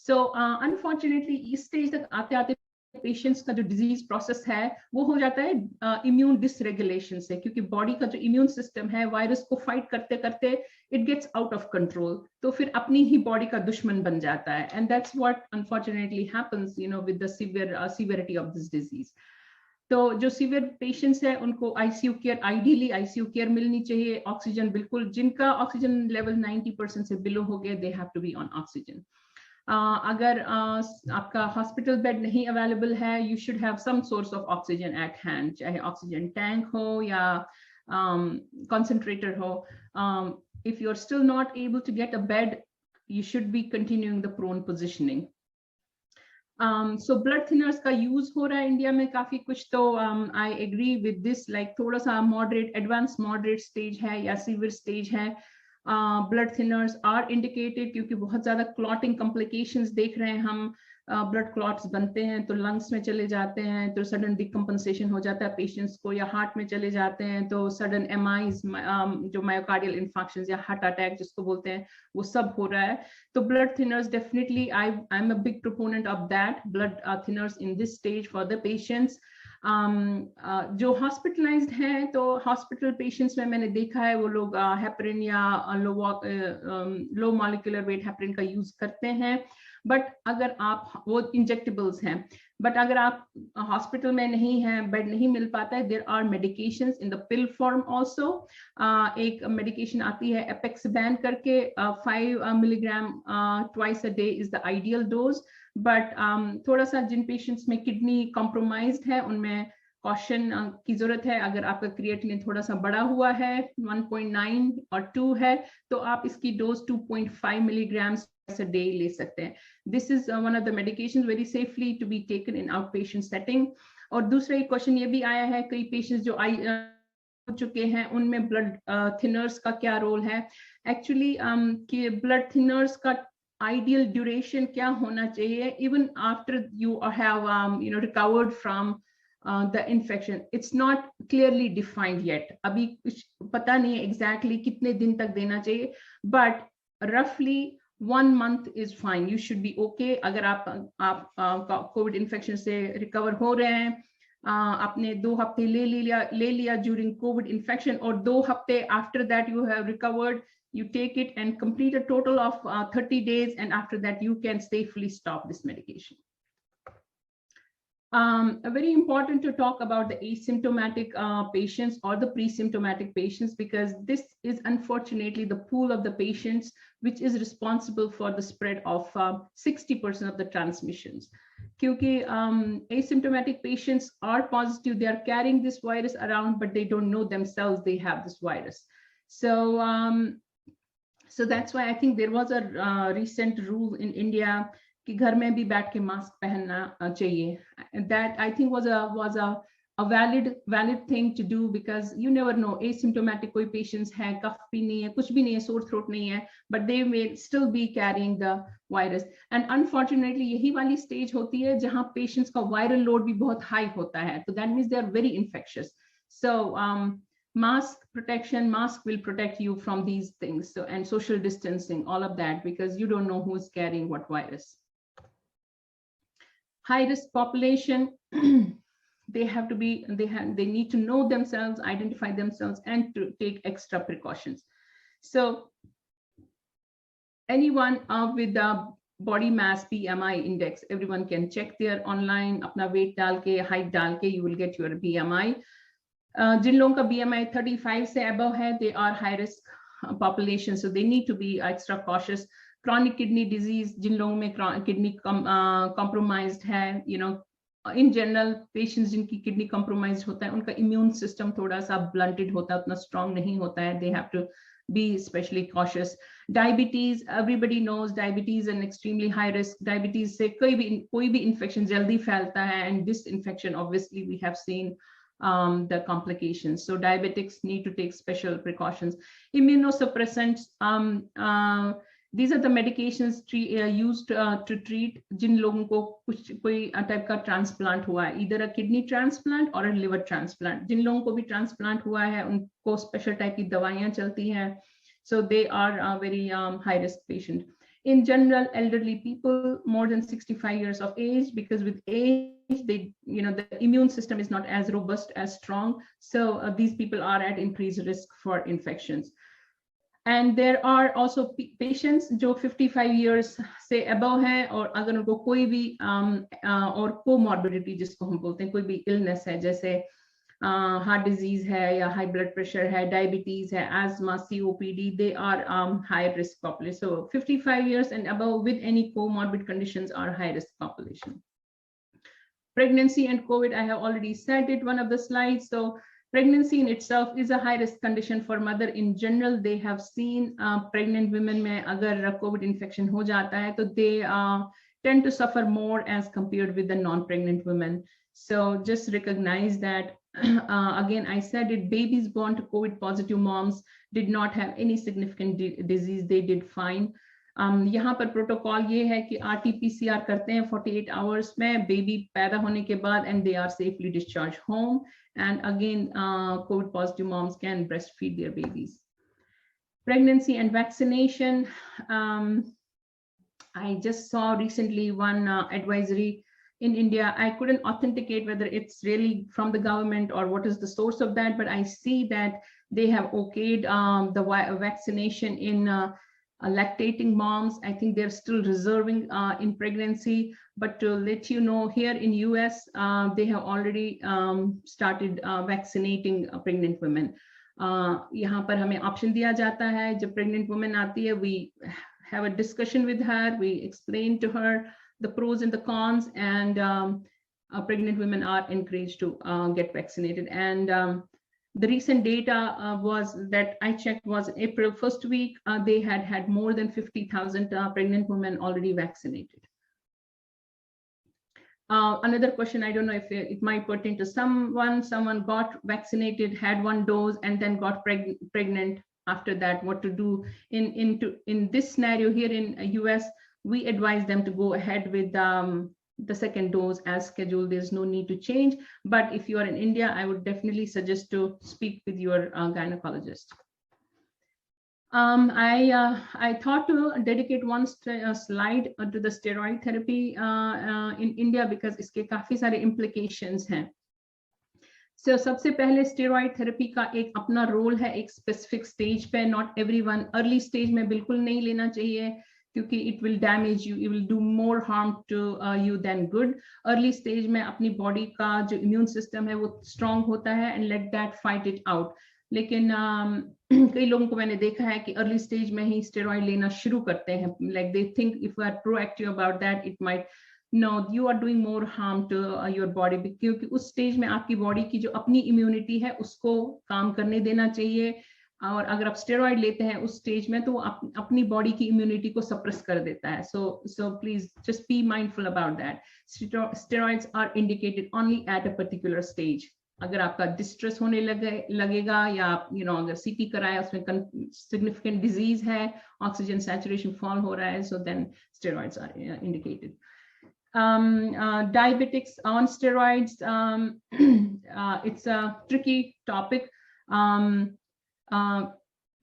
So unfortunately इस स्टेज तक आते आते पेशेंट्स का जो डिजीज प्रोसेस है वो हो जाता है इम्यून डिसरेगुलेशन से, क्योंकि बॉडी का जो इम्यून सिस्टम है वायरस को फाइट करते करते it gets out of control, तो फिर अपनी ही बॉडी का दुश्मन बन जाता है. And that's what unfortunately happens with the severity of this disease. तो जो सीवियर पेशेंट्स है उनको ICU care, ideally ICU care मिलनी चाहिए. ऑक्सीजन बिल्कुल, जिनका ऑक्सीजन लेवल 90% से बिलो हो गया, they have to be on oxygen. अगर आपका हॉस्पिटल बेड नहीं अवेलेबल है, you should have some source of oxygen at hand, चाहे ऑक्सीजन टैंक हो या कंसंट्रेटर हो. If you are still not able to get a bed, you should be continuing the prone positioning. So blood thinners का use हो रहा है India में काफी कुछ, तो I agree with this, like थोड़ा सा moderate, advanced moderate stage है या severe stage है. Blood thinners are indicated क्योंकि बहुत ज्यादा clotting complications देख रहे हैं हम. ब्लड क्लॉट्स बनते हैं तो लंग्स में चले जाते हैं, तो सडन डिकम्पनसेशन हो जाता है पेशेंट्स को, या हार्ट में चले जाते हैं तो सडन एमआईज, जो मायोकार्डियल इन्फार्क्शंस या हार्ट अटैक जिसको बोलते हैं, वो सब हो रहा है. तो blood thinners definitely, I am a big proponent of that, blood thinners in this stage for the patients. जो हॉस्पिटलाइज्ड हैं, तो हॉस्पिटल पेशेंट्स में मैंने देखा है वो लोग हेपरिन या लो मॉलिक्यूलर वेट हेपरिन का यूज करते हैं. बट अगर आप, वो इंजेक्टेबल्स हैं, बट अगर आप हॉस्पिटल में नहीं हैं, बेड नहीं मिल पाता है, there are medications in the pill form also. एक मेडिकेशन आती है एपेक्सबैन करके, 5 milligram twice a day is the ideal dose. But थोड़ा सा जिन पेशेंट्स में किडनी कॉम्प्रोमाइज्ड है उनमें कॉशन की जरूरत है. अगर आपका क्रिएटिनिन थोड़ा सा बड़ा हुआ है, 1.9 और 2 है, तो आप इसकी डोज 2.5 मिलीग्राम a day ले सकते हैं. This is one of the medications very safely to be taken in outpatient setting. और दूसरा एक क्वेश्चन ये भी आया है, कई पेशेंट्स जो हो चुके हैं उनमें ब्लड थिनर्स का क्या रोल है. एक्चुअली कि ब्लड थिनर्स का आइडियल ड्यूरेशन क्या होना चाहिए, even after you have recovered from the infection, it's not clearly defined yet. अभी कुछ पता नहीं है exactly कितने दिन तक देना चाहिए, but roughly 1 month is fine. You should be okay. अगर आप कोविड इन्फेक्शन से रिकवर हो रहे हैं, आपने 2 हफ्ते ले लिया during कोविड इन्फेक्शन, और 2 हफ्ते after that you have recovered, you take it and complete a total of 30 days, and after that you can safely stop this medication. Very important to talk about the asymptomatic patients or the pre-symptomatic patients, because this is unfortunately the pool of the patients which is responsible for the spread of 60% of the transmissions. Kyunki asymptomatic patients are positive, they are carrying this virus around, but they don't know themselves they have this virus. So, so that's why I think there was a recent rule in India कि घर में भी बैठ के mask पहनना चाहिए. That I think was a valid thing to do, because you never know, asymptomatic कोई patients है, cough भी नहीं है, कुछ भी नहीं है, sore throat नहीं है, but they may still be carrying the virus. And unfortunately यही वाली stage होती है जहाँ patients का viral load भी बहुत high होता है, so that means they are very infectious. So mask protection, mask will protect you from these things. So, and social distancing, all of that, because you don't know who's carrying what virus. High risk population, they have to be, they need to know themselves, identify themselves, and to take extra precautions. So anyone with the body mass BMI index, everyone can check there online, अपना weight डाल के, height डाल के, you will get your BMI. जिन लोगों का BMI 35 से above है, they are high risk population, so they need to be extra cautious. Chronic kidney disease, जिन लोगों में kidney compromised है, you know, in general patients जिनकी kidney compromised होता है, उनका immune system थोड़ा सा blunted होता है, उतना strong नहीं होता है, they have to be especially cautious. Diabetes, everybody knows diabetes is an extremely high risk. Diabetes से कोई भी infection जल्दी फैलता है, and this infection obviously we have seen the complications. So diabetics need to take special precautions. Immunosuppressants, these are the medications used to treat जिन लोगों को कोई type का transplant हुआ है, either a kidney transplant or a liver transplant. जिन लोगों को भी transplant हुआ है, उनको special type की दवाइयाँ चलती हैं. So they are a very high risk patient. In general, elderly people more than 65 years of age, because with age, they, you know, the immune system is not as robust, as strong. So these people are at increased risk for infections. And there are also patients जो 55 years से above हैं, और अगर उनको कोई भी और comorbidity जिसको हम बोलते हैं, कोई भी illness है, जैसे heart disease है, या high blood pressure है, diabetes है, asthma, COPD, they are high risk population. So 55 years and above with any comorbid conditions are high risk population. Pregnancy and COVID, I have already said it, one of the slides. So pregnancy in itself is a high risk condition for mother. In general, they have seen pregnant women में अगर COVID infection हो जाता है, तो they tend to suffer more as compared with the non-pregnant women. So just recognize that. Again, I said it, babies born to COVID positive moms did not have any significant disease, they did fine. यहाँ पर protocol ये है कि RT-PCR करते हैं 48 hours में baby पैदा होने के बाद, and they are safely discharged home. And again, COVID positive moms can breastfeed their babies. Pregnancy and vaccination. I just saw recently one advisory in India. I couldn't authenticate whether it's really from the government or what is the source of that, but I see that they have okayed the vaccination in lactating moms. I think they're still reserving in pregnancy, but to let you know, here in US, they have already started vaccinating pregnant women. यहाँ पर हमें option दिया जाता है, जब pregnant woman आती है, we have a discussion with her, we explain to her the pros and the cons, and pregnant women are encouraged to get vaccinated. And the recent data was that I checked was April 1st week, they had more than 50,000 pregnant women already vaccinated. Another question, I don't know if it might pertain to someone got vaccinated, had one dose, and then got pregnant after that, what to do in this scenario here in US. We advise them to go ahead with the second dose as scheduled. There's no need to change. But if you are in India, I would definitely suggest to speak with your gynecologist. I thought to dedicate one slide to the steroid therapy in India, because इसके काफी सारे implications हैं. So सबसे पहले steroid therapy का एक अपना role है एक specific stage पे. Not everyone early stage में बिल्कुल नहीं लेना चाहिए. क्योंकि it will damage you, it will do more harm to you than good. Early stage में अपनी बॉडी का जो इम्यून सिस्टम है वो स्ट्रांग होता है and let that fight it out. लेकिन कई लोगों को मैंने देखा है कि अर्ली स्टेज में ही स्टेरॉइड लेना शुरू करते हैं, like they think if you are proactive about that it might, no you are doing more harm to your body, क्योंकि उस स्टेज में आपकी बॉडी की जो अपनी इम्यूनिटी है उसको काम करने देना चाहिए। और अगर आप स्टेरॉइड लेते हैं उस स्टेज में तो वो अपनी बॉडी की इम्यूनिटी को सप्रेस कर देता है। So please just be mindful about that. Steroids are indicated only at a particular stage. अगर आपका डिस्ट्रेस होने लगेगा या आप अगर सीटी कराया उसमें सिग्निफिकेंट डिजीज है, ऑक्सीजन सैचुरेशन फॉल हो रहा है, so then steroids are indicated. Diabetics on steroids, it's a tricky topic.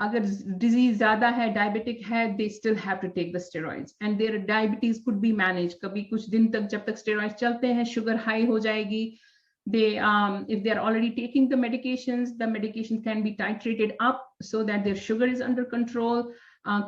अगर disease ज़्यादा है, diabetic है, they still have to take the steroids and their diabetes could be managed. कभी कुछ दिन तक जब तक steroids चलते हैं sugar high हो जाएगी, they if they are already taking the medications, the medication can be titrated up so that their sugar is under control.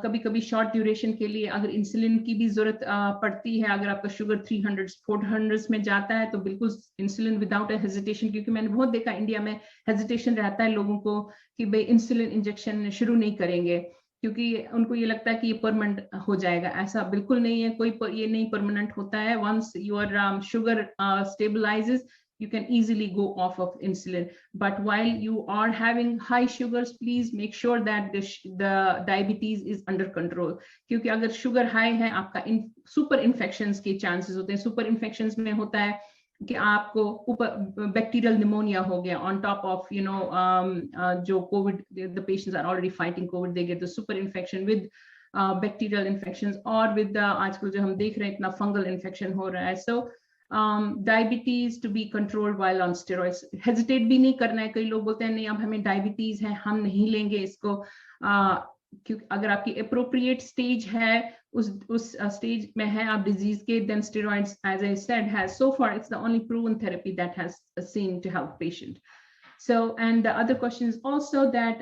कभी कभी शॉर्ट ड्यूरेशन के लिए अगर इंसुलिन की भी जरूरत पड़ती है, अगर आपका शुगर 300-400 में जाता है तो बिल्कुल इंसुलिन विदाउट अ हेजिटेशन, क्योंकि मैंने बहुत देखा इंडिया में हेजिटेशन रहता है लोगों को कि भाई इंसुलिन इंजेक्शन शुरू नहीं करेंगे क्योंकि उनको ये लगता है कि ये परमानेंट हो जाएगा। ऐसा बिल्कुल नहीं है, ये नहीं परमानेंट होता है। Once your sugar stabilises you can easily go off of insulin, but while you are having high sugars, please make sure that the diabetes is under control, क्योंकि अगर sugar high है आपका super infections के chances होते हैं। super infections में होता है कि आपको ऊपर बैक्टीरियल निमोनिया हो गया on top of जो Covid, the patients are already fighting covid, they get the super infection with bacterial infections और with आजकल जो हम देख रहे हैं इतना fungal infection हो रहा है। So diabetes to be controlled while on steroids. Hesitate भी नहीं करना है। कई लोग बोलते हैं नहीं अब हमें डायबिटीज है हम नहीं लेंगे इसको, क्योंकि अगर आपकी appropriate stage है, उस stage में है आप disease के, then steroids, as I said, has so far it's the only proven therapy that has seen to help patient. So, and the other question is also that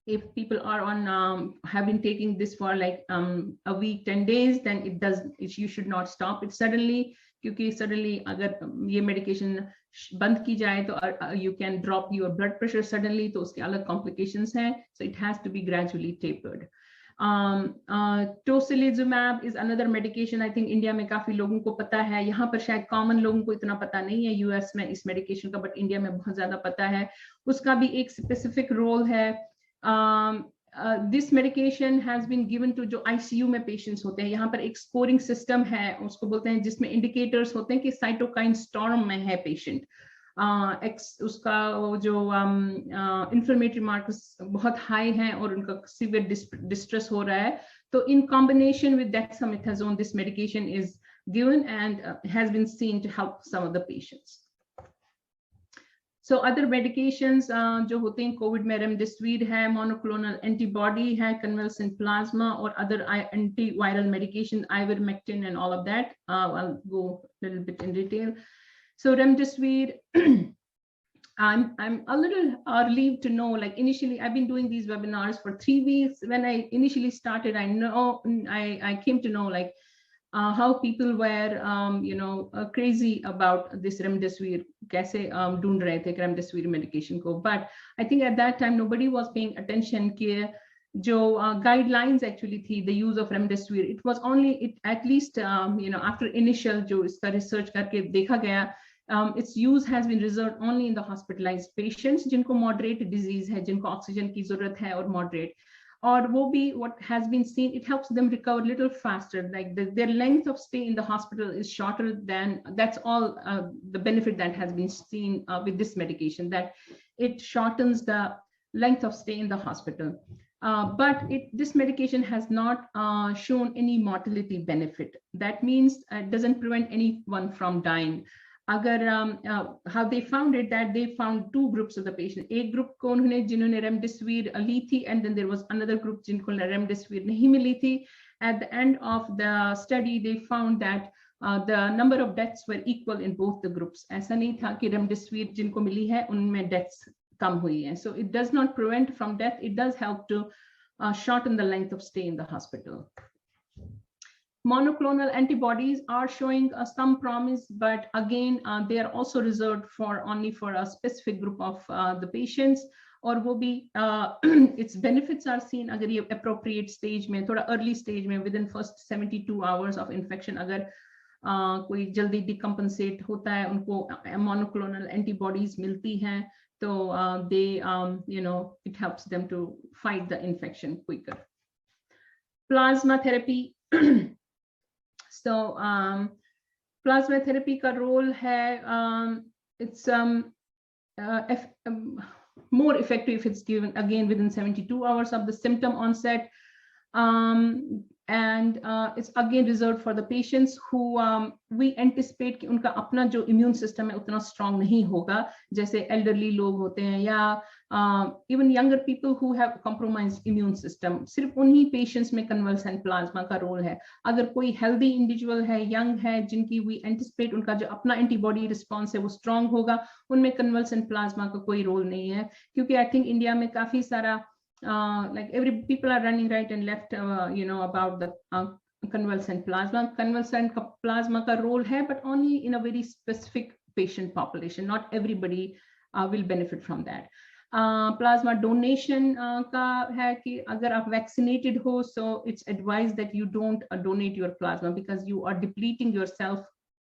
if people are on have been taking this for like a week, 10 days, then you should not stop it suddenly, क्योंकि suddenly अगर ये medication बंद की जाए तो you can drop your blood pressure suddenly, तो उसके अलग complications हैं, so it has to be gradually tapered. Tocilizumab is another medication, I think India में काफी लोगों को पता है, यहाँ पर शायद common लोगों को इतना पता नहीं है US में इस medication का, but India में बहुत ज्यादा पता है। उसका भी एक specific role है। This medication has been given to जो ICU में patients होते हैं, यहाँ पर एक scoring system है उसको बोलते हैं, जिसमें indicators होते हैं कि cytokine storm में है patient, उसका जो inflammatory markers बहुत high हैं और उनका severe distress हो रहा है, तो in combination with dexamethasone this medication is given and has been seen to help some of the patients. So other medications जो होते हैं कोविड में, रेमडेसिविर है, मोनोक्लोनल एंटीबॉडी है, कन्वल्सेंट प्लाज्मा और other antiviral medication, ivermectin and all of that. I'll go a little bit in detail. So remdesivir, I'm a little relieved to know, like initially I've been doing these webinars for 3 weeks. When I initially started, I came to know like how people were crazy about this remdesivir, kaise ढूंढ रहे थे remdesivir medication को, but I think at that time nobody was paying attention कि जो guidelines actually थी the use of remdesivir, it was only at least after initial जो इसका research करके देखा गया, its use has been reserved only in the hospitalized patients जिनको moderate disease है, जिनको ऑक्सीजन की जरूरत है और moderate, और वो भी what has been seen, it helps them recover a little faster, like their length of stay in the hospital is shorter than, that's all the benefit that has been seen with this medication, that it shortens the length of stay in the hospital. But this medication has not shown any mortality benefit. That means it doesn't prevent anyone from dying. अगर how they found it, that they found 2 groups of the patient. एक group को उन्होंने जिन्होंने remdesivir ली थी, and then there was another group जिनको remdesivir नहीं मिली थी. At the end of the study, they found that the number of deaths were equal in both the groups. ऐसा नहीं था कि रेमडेसिविर जिनको मिली है उनमें deaths कम हुई है. So it does not prevent from death. It does help to shorten the length of stay in the hospital. Monoclonal antibodies are showing some promise, but again, they are also reserved for only for a specific group of the patients. और वो भी its benefits are seen अगर ये appropriate stage में, थोड़ा early stage में, within first 72 hours of infection, अगर कोई जल्दी decompensate होता है, उनको monoclonal antibodies मिलती हैं, तो they it helps them to fight the infection quicker. Plasma therapy. So plasma therapy का role है, it's more effective if it's given again within 72 hours of the symptom onset, and it's again reserved for the patients who we anticipate कि उनका अपना जो immune system है उतना strong नहीं होगा, जैसे elderly लोग होते हैं या even younger people who have compromised immune system. सिर्फ उन्हीं patients में convalescent plasma का role है. अगर कोई healthy individual है, young है, जिनकी we anticipate उनका जो अपना antibody response है वो strong होगा, उनमें convalescent plasma का कोई role नहीं है, क्योंकि I think India में काफी सारा like every people are running right and left, about the convalescent plasma. Convalescent plasma ka role hai, but only in a very specific patient population. Not everybody will benefit from that. Plasma donation ka hai ki agar aap vaccinated ho, so it's advised that you don't donate your plasma because you are depleting yourself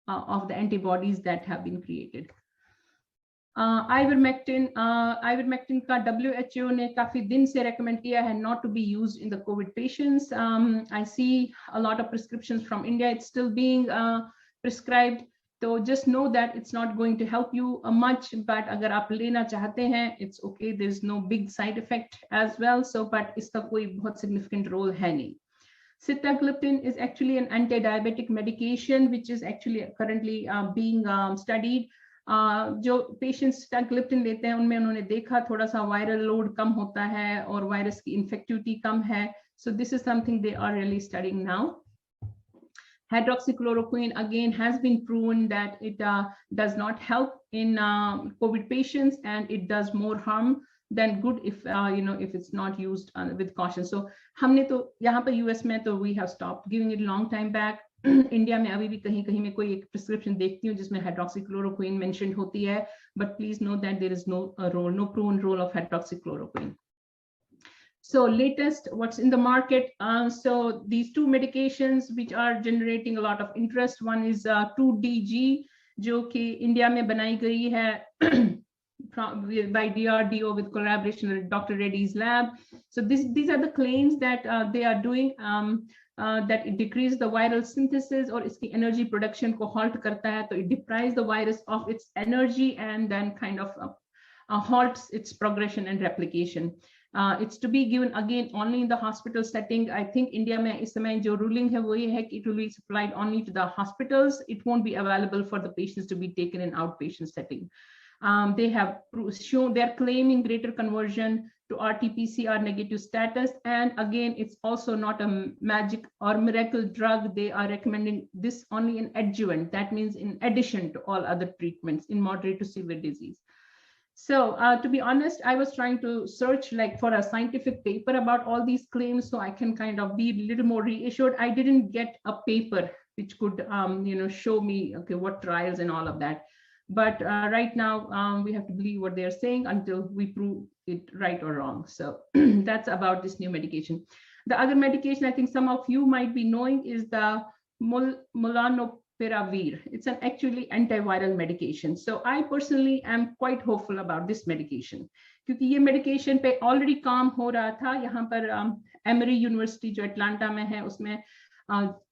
of the antibodies that have been created. Ivermectin का WHO ने काफी दिन से recommend किया है not to be used in the COVID patients. I see a lot of prescriptions from India. It's still being prescribed. So just know that it's not going to help you much. But अगर आप लेना चाहते हैं, it's okay. There's no big side effect as well. So, but इसका कोई बहुत significant role है नहीं. Sitagliptin is actually an anti-diabetic medication, which is actually currently being studied. जो पेशेंट्स sitagliptin लेते हैं उनमें उन्होंने देखा थोड़ा सा वायरल लोड कम होता है और वायरस की इन्फेक्टिविटी कम है. So this is something they are really studying now. Hydroxychloroquine again has been proven that it does not help in COVID patients, and it does more harm than good if if it's not used with caution. So हमने तो यहाँ पर US में तो we have stopped giving it long time back. India में अभी भी कहीं कहीं में कोई एक प्रिस्क्रिप्शन देखती हूँ जिसमें हाइड्रोक्सीक्लोरोक्विन मेंशन होती है, but please know that there is no proven role of hydroxychloroquine. So latest what's in the market, so these two medications which are generating a lot of interest, one is 2DG जो कि India में बनाई गई है by DRDO with collaboration with Dr. Reddy's lab. So these are the claims that they are doing, that it decreases the viral synthesis और इसकी energy production को halt करता है, तो it deprives the virus of its energy and then kind of halts its progression and replication. It's to be given again only in the hospital setting. I think India में इस समय जो ruling है वो ये है कि it will be supplied only to the hospitals. It won't be available for the patients to be taken in outpatient setting. They have shown they're claiming greater conversion to RT-PCR negative status, and again it's also not a magic or miracle drug. They are recommending this only in adjuvant, that means in addition to all other treatments in moderate to severe disease. So to be honest, I was trying to search like for a scientific paper about all these claims so I can kind of be a little more reassured. I didn't get a paper which could show me okay what trials and all of that. But right now, we have to believe what they're saying until we prove it right or wrong. So that's about this new medication. The other medication I think some of you might be knowing is the molnupiravir. It's an actually antiviral medication. So I personally am quite hopeful about this medication. क्योंकि ये medication पे already काम हो रहा था. यहाँ पर Emory University जो Atlanta में है उसमें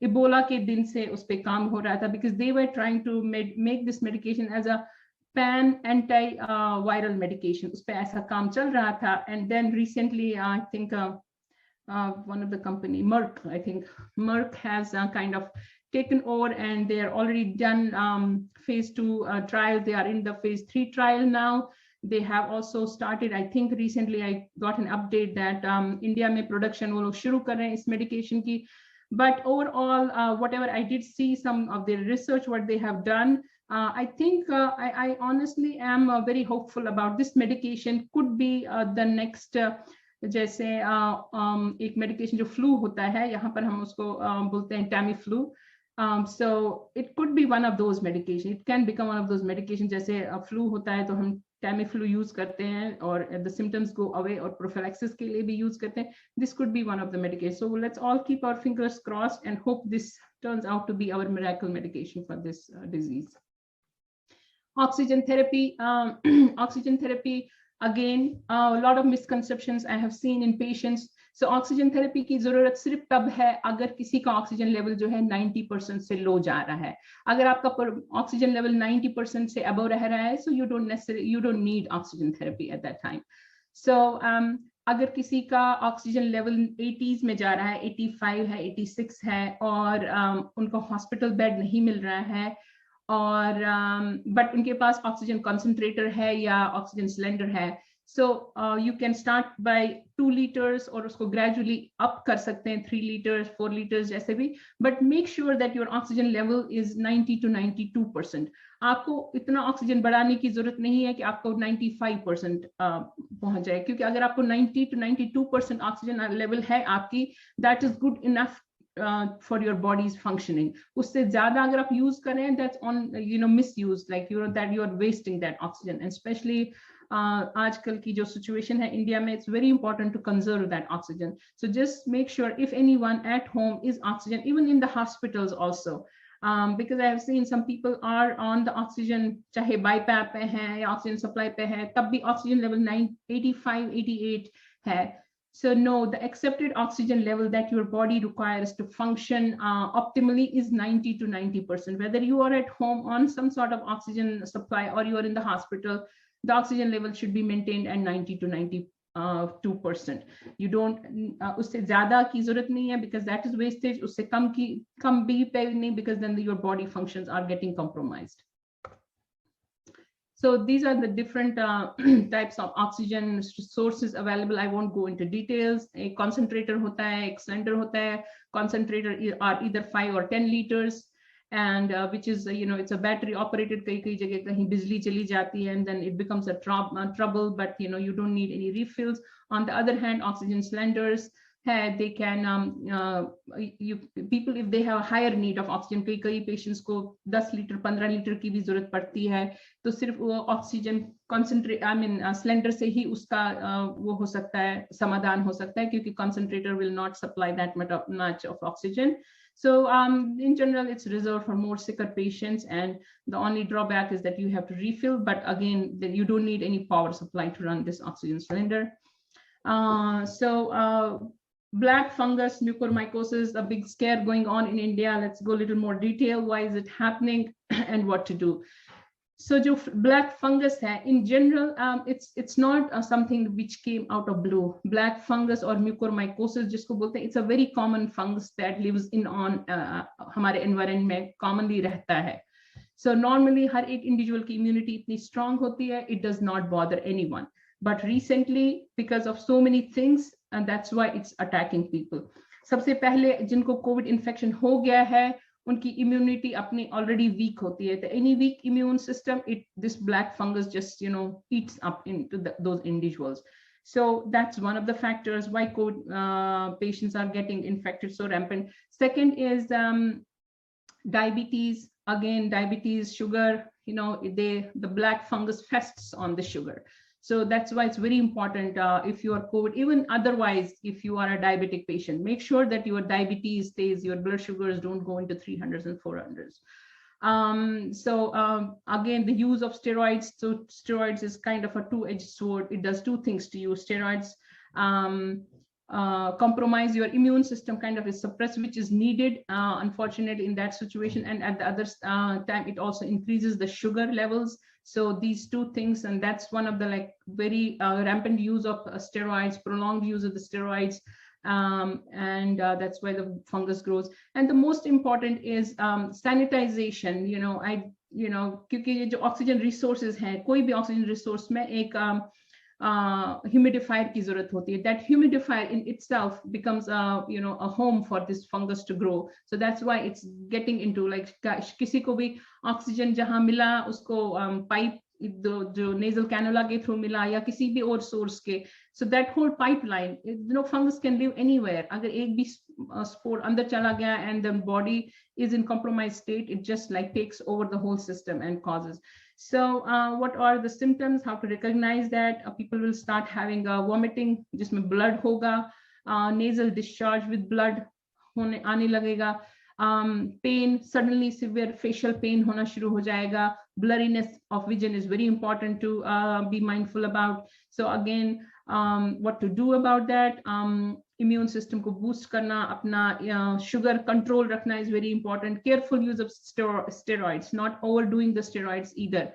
Ebola के दिन से उस पे काम हो रहा था, because they were trying to make this medication as a pan antiviral medication. उस पे ऐसा काम चल रहा था, and then recently I think one of the company Merck has kind of taken over, and they are already done phase 2 trial. They are in the phase 3 trial now. They have also started, I think recently I got an update that India में production वो लोग शुरू कर रहे हैं इस medication की. But overall, whatever I did see some of their research, what they have done, I think I honestly am very hopeful about this medication. Could be the next जैसे एक मेडिकेशन जो फ्लू होता है, यहाँ पर हम उसको बोलते हैं Tamiflu. So it could be one of those medication. It can become one of those medication. जैसे फ्लू होता है तो हम टैमीफ्लू यूज करते हैं और the symptoms go away, और prophylaxis के लिए भी यूज करते हैं. This could be one of the medication. So let's all keep our fingers crossed and hope this turns out to be our miracle medication for this disease. Oxygen therapy. Oxygen therapy, again, a lot of misconceptions I have seen in patients. So oxygen therapy की जरूरत सिर्फ तब है अगर किसी का oxygen level जो है 90% से लो जा रहा है. अगर आपका ऑक्सीजन लेवल 90% से अबव रह रहा है, so you don't need oxygen therapy at that time. So अगर किसी का ऑक्सीजन लेवल 80s में जा रहा है, 85 है, 86 है, और उनको हॉस्पिटल बेड नहीं मिल रहा है, और बट उनके पास ऑक्सीजन कंसंट्रेटर है या ऑक्सीजन सिलेंडर है, so you can start by 2 liters और उसको gradually up कर सकते हैं 3 liters 4 liters जैसे भी, but make sure that your oxygen level is 90 to 92%. आपको इतना ऑक्सीजन बढ़ाने की जरूरत नहीं है कि आपको 95% पहुंच जाए, क्योंकि अगर आपको 90 to 92% ऑक्सीजन लेवल है आपकी, that is good enough for your body's functioning. उससे ज्यादा अगर आप यूज करें, that's on misuse, like that you are wasting that oxygen. And especially आजकल की जो situation है इंडिया में, it's very important to conserve that oxygen. So just make sure if anyone at home is oxygen, even in the hospitals also, because I have seen some people are on the oxygen, चाहे BiPAP पे हैं या oxygen supply पे है, तब भी oxygen level 85, 88 है. So no, the accepted oxygen level that your body requires to function optimally is 90 to 90%. Whether you are at home on some sort of oxygen supply or you are in the hospital, the oxygen level should be maintained at 90 to 92%. You don't, उससे ज़्यादा की ज़रूरत नहीं है, because that is wastage. उससे कम भी पे नहीं, because then your body functions are getting compromised. So these are the different types of oxygen sources available. I won't go into details. A concentrator होता है, एक cylinder होता है. Concentrator are either 5 or 10 liters, and which is it's a battery operated. कई जगह कहीं बिजली चली जाती है, and then it becomes a trouble. But you don't need any refills. On the other hand, oxygen cylinders, they can people, if they have a higher need of oxygen, कई patients को 10 litre 15 litre की भी जरूरत पड़ती है, तो सिर्फ वो ऑक्सीजन कंसंट्रेट सिलेंडर से ही उसका वो हो सकता है, समाधान हो सकता है, क्योंकि concentrator will not supply that much of oxygen. So in general, it's reserved for more sicker patients, and the only drawback is that you have to refill, but again, you don't need any power supply to run this oxygen cylinder. Black fungus mucormycosis, a big scare going on in India. Let's go a little more detail. Why is it happening and what to do? So जो black fungus है, in general, it's not something which came out of blue. Black fungus or mucormycosis जिसको बोलते हैं, it's a very common fungus that lives in on हमारे environment में commonly रहता है. So normally हर एक individual की immunity इतनी strong होती है, it does not bother anyone. But recently, because of so many things, and that's why it's attacking people. सबसे पहले जिनको COVID infection हो गया है, उनकी immunity अपनी already weak होती है. तो any weak immune system, this black fungus just eats up into those individuals. So that's one of the factors why COVID patients are getting infected so rampant. Second is diabetes. Again, diabetes, sugar. The black fungus fests on the sugar. So that's why it's very important if you are COVID, even otherwise, if you are a diabetic patient, make sure that your diabetes stays, your blood sugars don't go into 300s and 400s. Again, the use of steroids. So steroids is kind of a two-edged sword. It does two things to you. Steroids compromise your immune system, kind of is suppressed, which is needed, unfortunately, in that situation. And at the other time, it also increases the sugar levels. So these two things, and that's one of the very rampant use of steroids, prolonged use of the steroids, and that's why the fungus grows. And the most important is sanitization. क्योंकि ये जो oxygen resources हैं, कोई भी oxygen resource में एक humidifier की जरूरत होती है. That humidifier in itself becomes a home for this fungus to grow. So that's why it's getting into किसी को भी oxygen जहाँ मिला उसको pipe जो nasal cannula के through मिला या किसी भी और source के, so that whole pipeline, fungus can live anywhere. अगर एक भी spore अंदर चला गया and the body is in compromised state, it just like takes over the whole system and causes. So what are the symptoms? How to recognize that? People will start having vomiting, जिसमें blood होगा, nasal discharge with blood होने आने लगेगा, pain, suddenly severe facial pain hona shuru ho jayega, blurriness of vision is very important to be mindful about. So again, what to do about that? Immune system ko boost karna, apna sugar control rakhna is very important. Careful use of steroids, not overdoing the steroids either.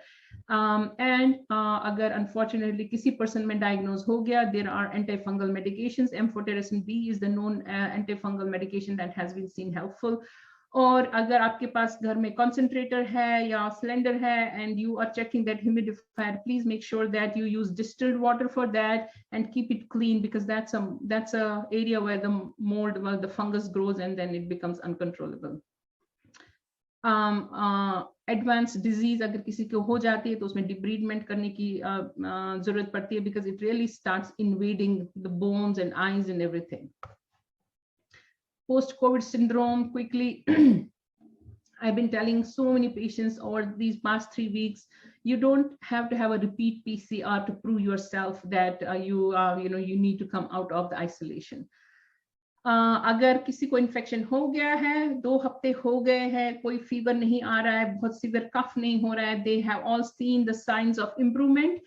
And agar unfortunately kisi person mein diagnosed ho gaya, there are antifungal medications. Amphotericin B is the known antifungal medication that has been seen helpful. और अगर आपके पास घर में concentrator है या cylinder है and you are checking that humidifier, please make sure that you use distilled water for that and keep it clean, because that's a area where the mold, well, the fungus grows and then it becomes uncontrollable. Advanced disease अगर किसी को हो जाती है तो उसमें debridement करने की जरूरत पड़ती है, because it really starts invading the bones and eyes and everything. Post-COVID syndrome, quickly, I've been telling so many patients over these past 3 weeks, you don't have to have a repeat PCR to prove yourself that you need to come out of the isolation. अगर किसी को infection हो गया है, 2 हफ्ते हो गए हैं, कोई फीवर नहीं आ रहा है, बहुत सीवियर कफ नहीं हो रहा है, they have all seen the signs of improvement,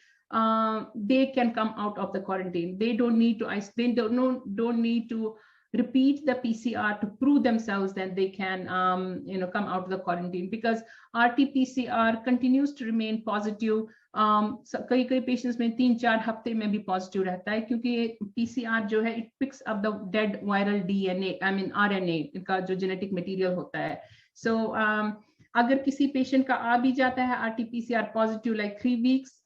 they can come out of the quarantine. They don't need to repeat the PCR to prove themselves that they can come out of the quarantine, because RT-PCR continues to remain positive. कई patients में 3-4 हफ्ते में भी positive रहता है, क्योंकि PCR जो है it picks up the dead viral DNA, I mean RNA, इनका जो genetic material होता है. So अगर किसी patient का आ भी जाता है RT-PCR positive like 3 weeks,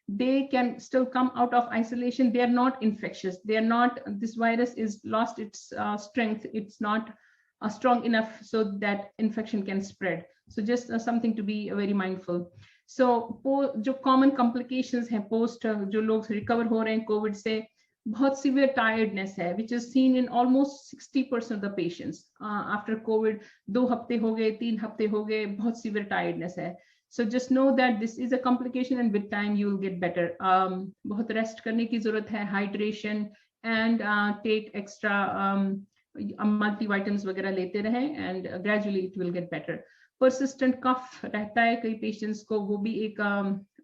they can still come out of isolation. They are not infectious. They are not, this virus is lost its strength. It's not strong enough so that infection can spread. So just something to be very mindful. So जो common complications हैं post जो लोग recover हो रहे हैं COVID से, बहुत severe tiredness है, which is seen in almost 60% of the patients after COVID. 2 हफ्ते हो गए, 3 हफ्ते हो गए, बहुत severe tiredness है. So just know that this is a complication and with time you will get better. बहुत rest करने की ज़रूरत है, hydration, and take extra multivitamins वगैरह लेते रहें, and gradually it will get better. Persistent cough रहता है कई patients को, वो भी एक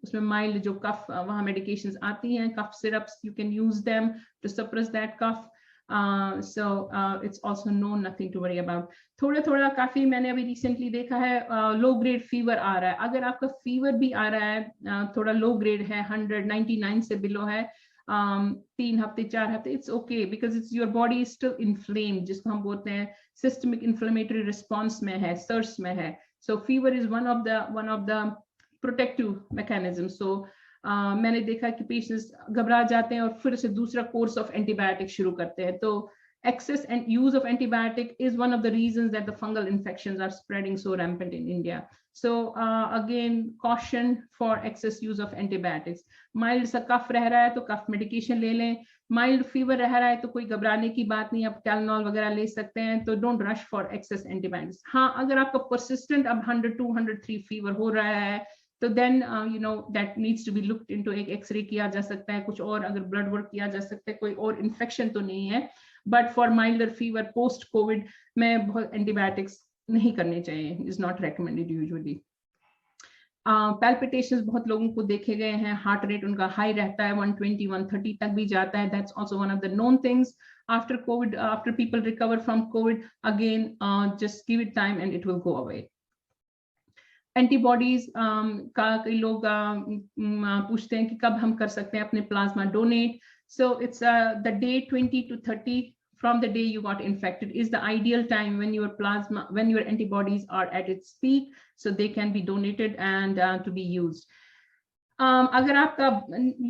उसमें mild जो cough वहाँ medications आती हैं, cough syrups, you can use them to suppress that cough. So it's also known, nothing to worry about. थोड़ा काफी मैंने अभी recently देखा है low grade fever आ रहा है. अगर आपका fever भी आ रहा है थोड़ा low grade है, 199 से below है, 3 हफ्ते 4 हफ्ते, it's okay, because it's your body is still inflamed, जिसको हम बोलते हैं systemic inflammatory response में है, SIRS में है. So fever is one of the protective mechanisms. So मैंने देखा कि पेशेंट्स घबरा जाते हैं और फिर से दूसरा कोर्स ऑफ एंटीबायोटिक शुरू करते हैं. तो excess and use of antibiotic is one of the reasons that the fungal infections are spreading so rampant in India. So again, caution for excess use of antibiotics. Mild सा कफ रह रहा है तो कफ medication ले लें. Mild fever रह रहा है तो कोई घबराने की बात नहीं, आप Tylenol वगैरह ले सकते हैं. तो don't rush for excess antibiotics. हाँ, अगर आपका persistent अब 102, 103 fever हो रहा है, तो then that needs to be looked into. एक एक्सरे किया जा सकता है, कुछ और अगर ब्लड वर्क किया जा सकता है, कोई और इन्फेक्शन तो नहीं है. But for milder fever post Covid में बहुत एंटीबायोटिक्स नहीं करने चाहिए, is not recommended usually. Palpitations बहुत लोगों को देखे गए हैं, हार्ट रेट उनका हाई रहता है, 120, 130 तक भी जाता है. That's also one of the known things. After Covid, after people recover from Covid, again just give it time and it will go away. Antibodies का कई लोग पूछते हैं कि कब हम कर सकते हैं अपने plasma donate. So it's the day 20 to 30 from the day you got infected is the ideal time when your antibodies are at its peak, so they can be donated and to be used. अगर आपका,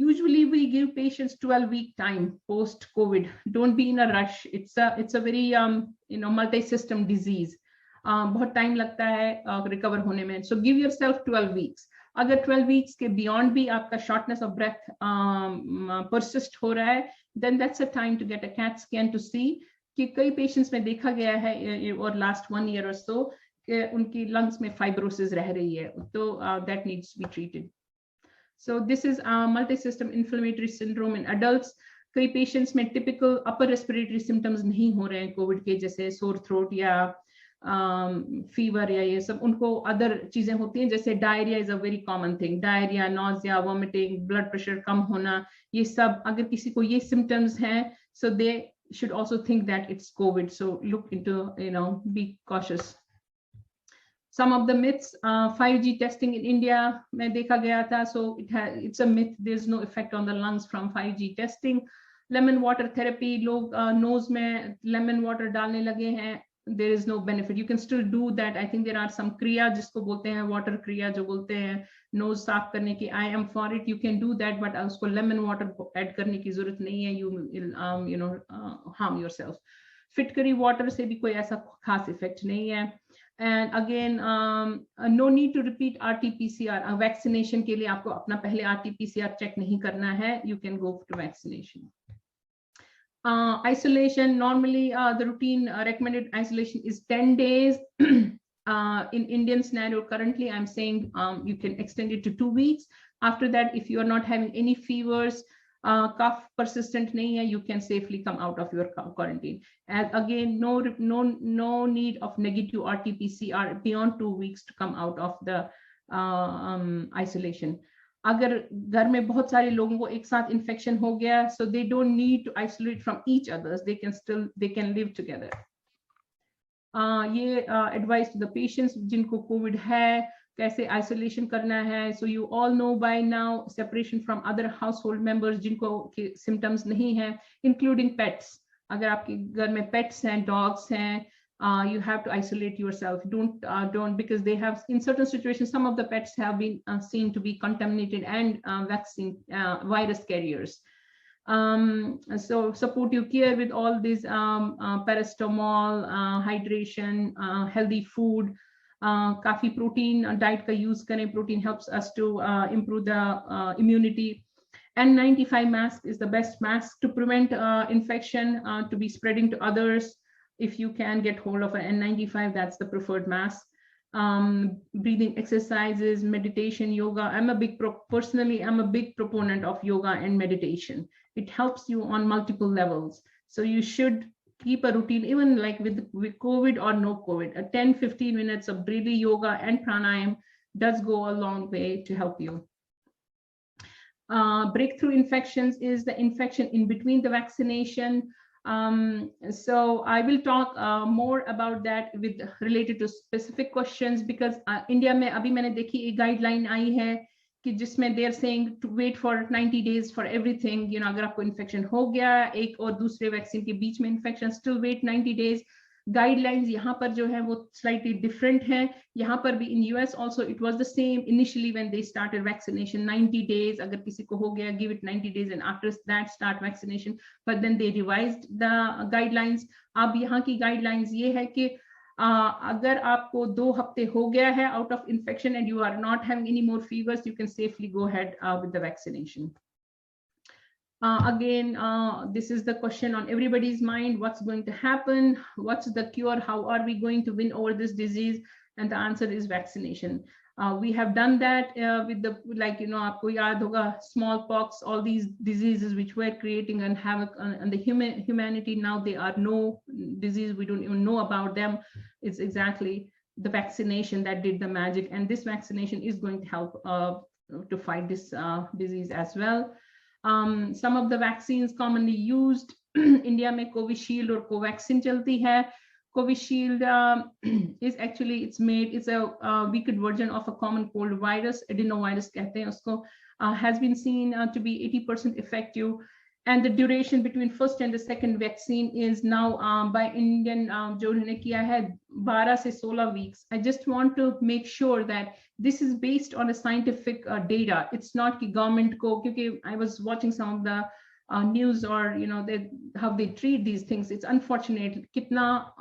usually we give patients 12-week time post COVID. Don't be in a rush. It's a very multi-system disease. बहुत time लगता है recover होने में. So give yourself 12 weeks. अगर 12 weeks के beyond भी आपका शॉर्टनेस ऑफ ब्रेथ परसिस्ट हो रहा है, then that's a time to get a CAT scan to see कि कई पेशेंट्स में देखा गया है और लास्ट 1 ईयर और सो उनकी लंग्स में फाइब्रोसिस रह रही है, तो that needs to be treated. So this is multi-system inflammatory syndrome in adults. कई पेशेंट्स में टिपिकल अपर रेस्पिरेटरी सिम्टम्स नहीं हो रहे हैं कोविड के, जैसे सोर थ्रोट या फीवर या ये सब. उनको अदर चीजें होती हैं, जैसे diarrhoea is a very common thing. Diarrhoea, nausea, vomiting, blood pressure कम होना, ये सब अगर किसी को ये सिम्टम्स हैं, so they should also think that it's COVID. So look into, be cautious. Some of the myths, 5G testing in India में देखा गया था, so it's a myth. There's no effect on the lungs from 5G testing. Lemon water therapy, लोग nose में lemon water डालने लगे हैं, there is no benefit. You can still do that. I think there are some kriya जिसको बोलते हैं water kriya, जो बोलते हैं nose साफ करने की. I am for it. You can do that, but उसको lemon water add करने की जरूरत नहीं है. You will harm yourself. फिटकरी water से भी कोई ऐसा खास effect नहीं है. And again, no need to repeat RT-PCR. Vaccination के लिए आपको अपना पहले RT-PCR check नहीं करना है. You can go to vaccination. Isolation, normally the routine recommended isolation is 10 days. In Indian scenario, currently I'm saying you can extend it to 2 weeks. After that, if you are not having any fevers, cough persistent nahi hai, you can safely come out of your quarantine. And again, no need of negative RT-PCR beyond 2 weeks to come out of the isolation. अगर घर में बहुत सारे लोगों को एक साथ infection हो गया, so they don't need to isolate from each others. They can live together. ये advice to the patients जिनको COVID है, कैसे आइसोलेशन करना है. So you all know by now separation from other household members जिनको symptoms नहीं है, including pets. अगर आपके घर में pets हैं, dogs हैं, you have to isolate yourself. Don't because they have, in certain situations, some of the pets have been seen to be contaminated and vaccine virus carriers. So supportive care with all these paracetamol, hydration, healthy food. काफी protein diet का use करें. Protein helps us to improve the immunity. N95 mask is the best mask to prevent infection to be spreading to others. If you can get hold of an N95, that's the preferred mask. Breathing exercises, meditation, yoga. Personally, I'm a big proponent of yoga and meditation. It helps you on multiple levels. So you should keep a routine, even like with COVID or no COVID. 10-15 minutes of breathing, yoga and pranayam does go a long way to help you. Breakthrough infections is the infection in between the vaccination. So I will talk more about that related to specific questions, because India में अभी मैंने देखी एक guideline आई है कि जिसमें they are saying to wait for 90 days for everything. अगर आपको infection हो गया एक और दूसरे vaccine के बीच में infection, still wait 90 days. Guidelines यहाँ पर जो है वो slightly different है. यहाँ पर भी in US also it was the same initially when they started vaccination, 90 days. अगर किसी को हो गया, give it 90 days and after that start vaccination. But then they revised the guidelines. अब यहाँ की guidelines ये है कि अगर आपको 2 हफ्ते हो गया है out of infection and you are not having any more fevers, you can safely go ahead with the vaccination. Again, this is the question on everybody's mind. What's going to happen? What's the cure? How are we going to win over this disease? And the answer is vaccination. We have done that with the, आपको याद होगा, smallpox, all these diseases which were creating and havoc on the humanity. Now they are no disease. We don't even know about them. It's exactly the vaccination that did the magic. And this vaccination is going to help to fight this disease as well. Some of the vaccines commonly used, India में Covishield और Covaxin चलती है. Covishield is actually, it's a weakened version of a common cold virus, adenovirus कहते हैं उसको, has been seen to be 80% effective. And the duration between first and the second vaccine is now by Indian जो उन्होंने किया है 12 से 16 weeks. I just want to make sure that this is based on a scientific data. It's not कि government को, क्योंकि I was watching some of the news or how they treat these things. It's unfortunate कितना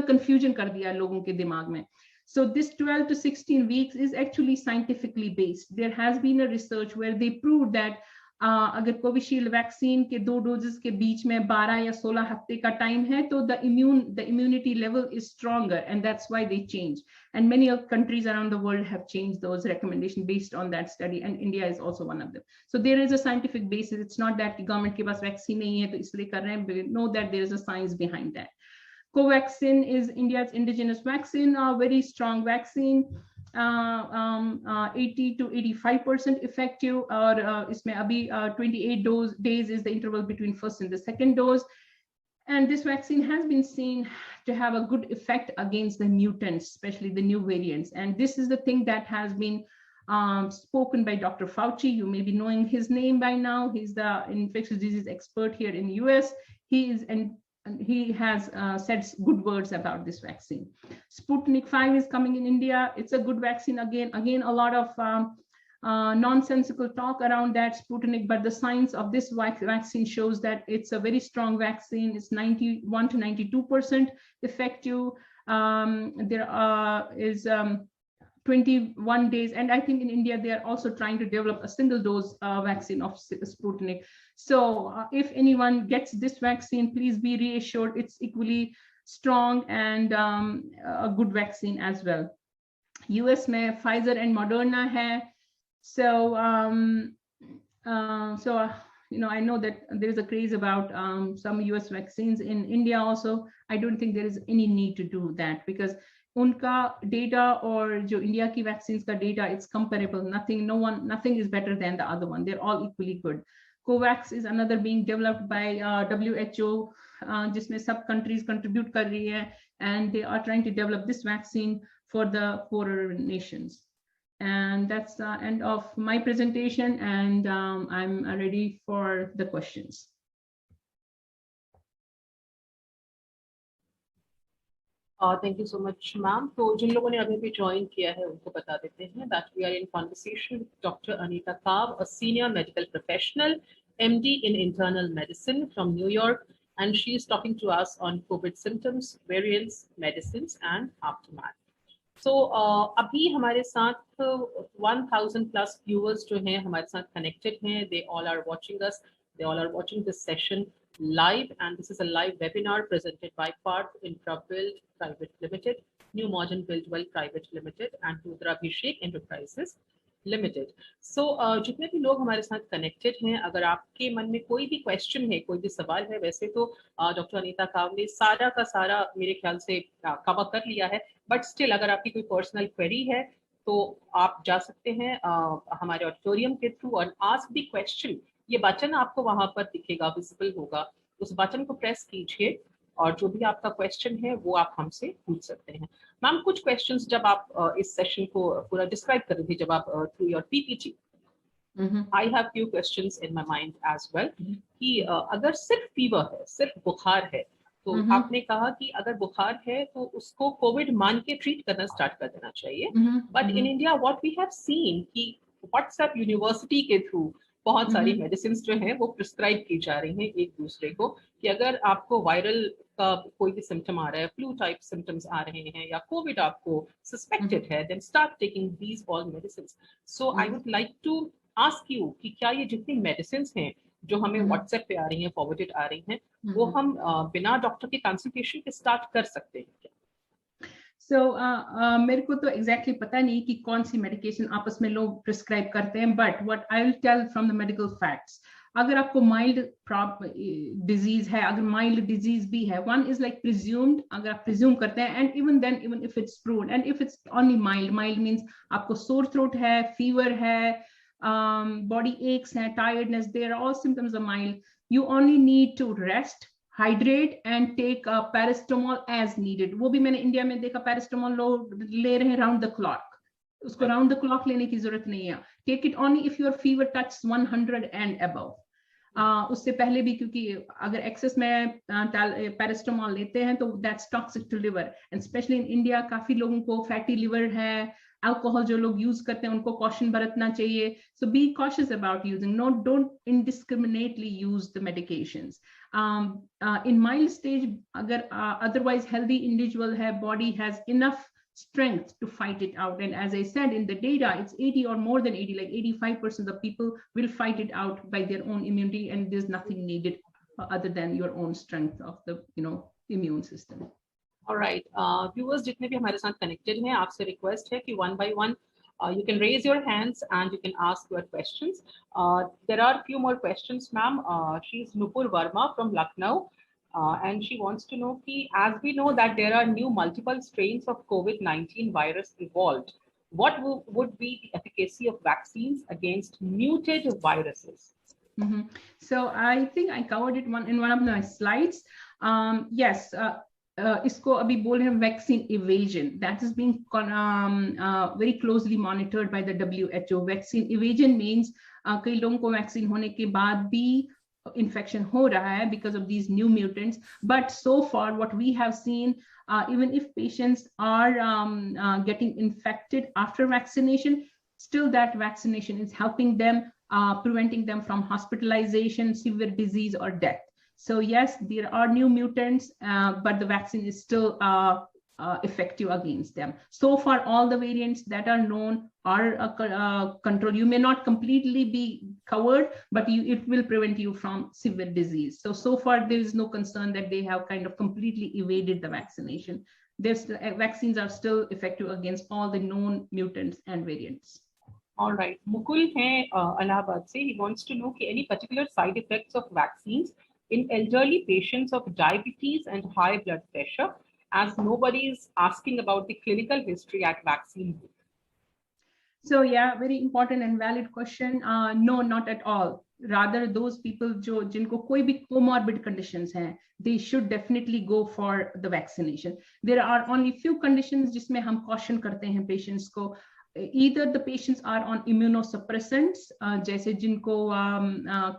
confusion कर दिया लोगों के दिमाग में. So this 12 to 16 weeks is actually scientifically based. There has been a research where they proved that अगर Covishield vaccine के 2 doses के बीच में 12 या 16 हफ्ते का टाइम है तो the immunity level is stronger, and that's why they change. And many of countries around the world have changed those recommendations based on that study, and India is also one of them. So there is a scientific basis. It's not that government के पास vaccine नहीं है तो इसलिए कर रहे हैं. Know that there is a science behind that. Covaxin is India's indigenous vaccine, a very strong vaccine. 80 to 85% effective, और इसमें अभी 28 days is the interval between first and the second dose. And this vaccine has been seen to have a good effect against the mutants, especially the new variants. And this is the thing that has been spoken by Dr. Fauci. You may be knowing his name by now. He's the infectious disease expert here in the US. He has said good words about this vaccine. Sputnik 5 is coming in India. It's a good vaccine. Again, a lot of nonsensical talk around that Sputnik, but the science of this vaccine shows that it's a very strong vaccine. It's 91 to 92% effective. There is 21 days. And I think in India, they are also trying to develop a single dose vaccine of Sputnik. So if anyone gets this vaccine, please be reassured it's equally strong and a good vaccine as well. US में Pfizer and Moderna है. So, I know that there is a craze about some US vaccines in India also. I don't think there is any need to do that because उनका data or जो India की vaccines का data, it's comparable. Nothing is better than the other one. They're all equally good. COVAX is another being developed by WHO, जिसमें सब countries contribute कर रही है, and they are trying to develop this vaccine for the poorer nations. And that's the end of my presentation, and I'm ready for the questions. Thank you so much, ma'am. तो जिन लोगों ने अभी भी join किया है उनको बता देते हैं that we are in conversation with Dr. Anita Kav, a senior medical professional, MD in internal medicine from New York, and she is talking to us on COVID symptoms, variants, medicines, and aftermath. So अभी हमारे साथ 1000 plus viewers जो हैं हमारे साथ connected हैं. They all are watching us. They all are watching this session live, and this is a live webinar presented by Parth Infrabuild Private Limited, New Modern Buildwell Private Limited, and Rudrabhishek Enterprises Limited. So जितने भी लोग हमारे साथ connected हैं, अगर आपके मन में कोई भी question है, कोई भी सवाल है, वैसे तो डॉक्टर अनीता काव ने सारा का सारा मेरे ख्याल से कवर कर लिया है, बट स्टिल अगर आपकी कोई पर्सनल क्वेरी है तो आप जा सकते हैं हमारे ऑडिटोरियम के थ्रू और आस्क द क्वेश्चन. ये बटन आपको वहां पर दिखेगा, विजिबल होगा, उस बटन को प्रेस कीजिए और जो भी आपका क्वेश्चन है वो आप हमसे पूछ सकते हैं. मैम, कुछ क्वेश्चंस जब आप इस सेशन को पूरा डिस्क्राइब कर रही थी, जब आप through your PPT, I have few questions in my mind as well कि अगर सिर्फ फीवर है, सिर्फ बुखार है, तो आपने कहा कि अगर बुखार है तो उसको कोविड मान के ट्रीट करना स्टार्ट कर देना चाहिए. But in India what we have seen कि व्हाट्सएप यूनिवर्सिटी के थ्रू बहुत सारी मेडिसिन जो हैं वो प्रिस्क्राइब की जा रही हैं एक दूसरे को कि अगर आपको वायरल का कोई भी सिम्टम आ रहा है, फ्लू टाइप सिम्टम्स आ रहे हैं या कोविड आपको सस्पेक्टेड है, then start taking these all medicine. So I would like to ask you कि क्या ये जितनी मेडिसिन हैं जो हमें व्हाट्सएप पे आ रही हैं, फॉरवर्डेड आ रही हैं, वो हम बिना डॉक्टर के कंसल्टेशन के स्टार्ट कर सकते हैं क्या? So, मेरे को तो exactly पता नहीं कि कौन सी medication आपस में लोग prescribe करते हैं, but what I'll tell from the medical facts, अगर आपको mild disease है, अगर mild disease भी है, one is like presumed, अगर आप presume करते हैं, and even then, even if it's proven, and if it's only mild means आपको sore throat है, fever है, body aches है, tiredness, they are all symptoms of mild. You only need to rest, hydrate and take paracetamol as needed. वो भी मैंने India में देखा, paracetamol लोग ले रहे हैं round the clock. उसको round the clock लेने की जरूरत नहीं है. Take it only if your fever touches 100 and above. उससे पहले भी, क्योंकि अगर excess में paracetamol लेते हैं तो that's toxic to liver, and especially in India काफी लोगों को fatty liver है, alcohol जो लोग use करते हैं उनको caution बरतना चाहिए. So be cautious about using. Don't indiscriminately use the medications. In mild stage, अगर otherwise healthy individual है, body has enough strength to fight it out. And as I said in the data, it's 80 or more than 80, like 85% of people will fight it out by their own immunity, and there's nothing needed other than your own strength of the immune system. All right, viewers जितने भी हमारे साथ connected हैं, आपसे request है कि one by one you can raise your hands and you can ask your questions. There are few more questions, ma'am. She's Nupur Verma from Lucknow, and she wants to know कि as we know that there are new multiple strains of COVID-19 virus evolved, what would be the efficacy of vaccines against muted viruses? Mm-hmm. So I think I covered it in one of my slides. Yes. इसको अभी बोल रहे हैं vaccine evasion, that is being very closely monitored by the WHO. Vaccine evasion means कई लोगों को vaccine होने के बाद भी इन्फेक्शन हो रहा है because of these new mutants, but so far what we have seen, even if patients are getting infected after vaccination, still that vaccination is helping them, preventing them from hospitalization, severe disease or death. So yes, there are new mutants, but the vaccine is still effective against them. So far, all the variants that are known are controlled. You may not completely be covered, but it will prevent you from severe disease. So far, there is no concern that they have kind of completely evaded the vaccination. Vaccines are still effective against all the known mutants and variants. All right. Mukul hai Allahabad se. He wants to know any particular side effects of vaccines in elderly patients of diabetes and high blood pressure, as nobody is asking about the clinical history at vaccine. So yeah, very important and valid question. No, not at all. Rather, those people jinko koi bhi comorbid conditions hain, they should definitely go for the vaccination. There are only few conditions jisme hum caution karte hain patients ko. Either the patients are on immunosuppressants, जैसे जिनको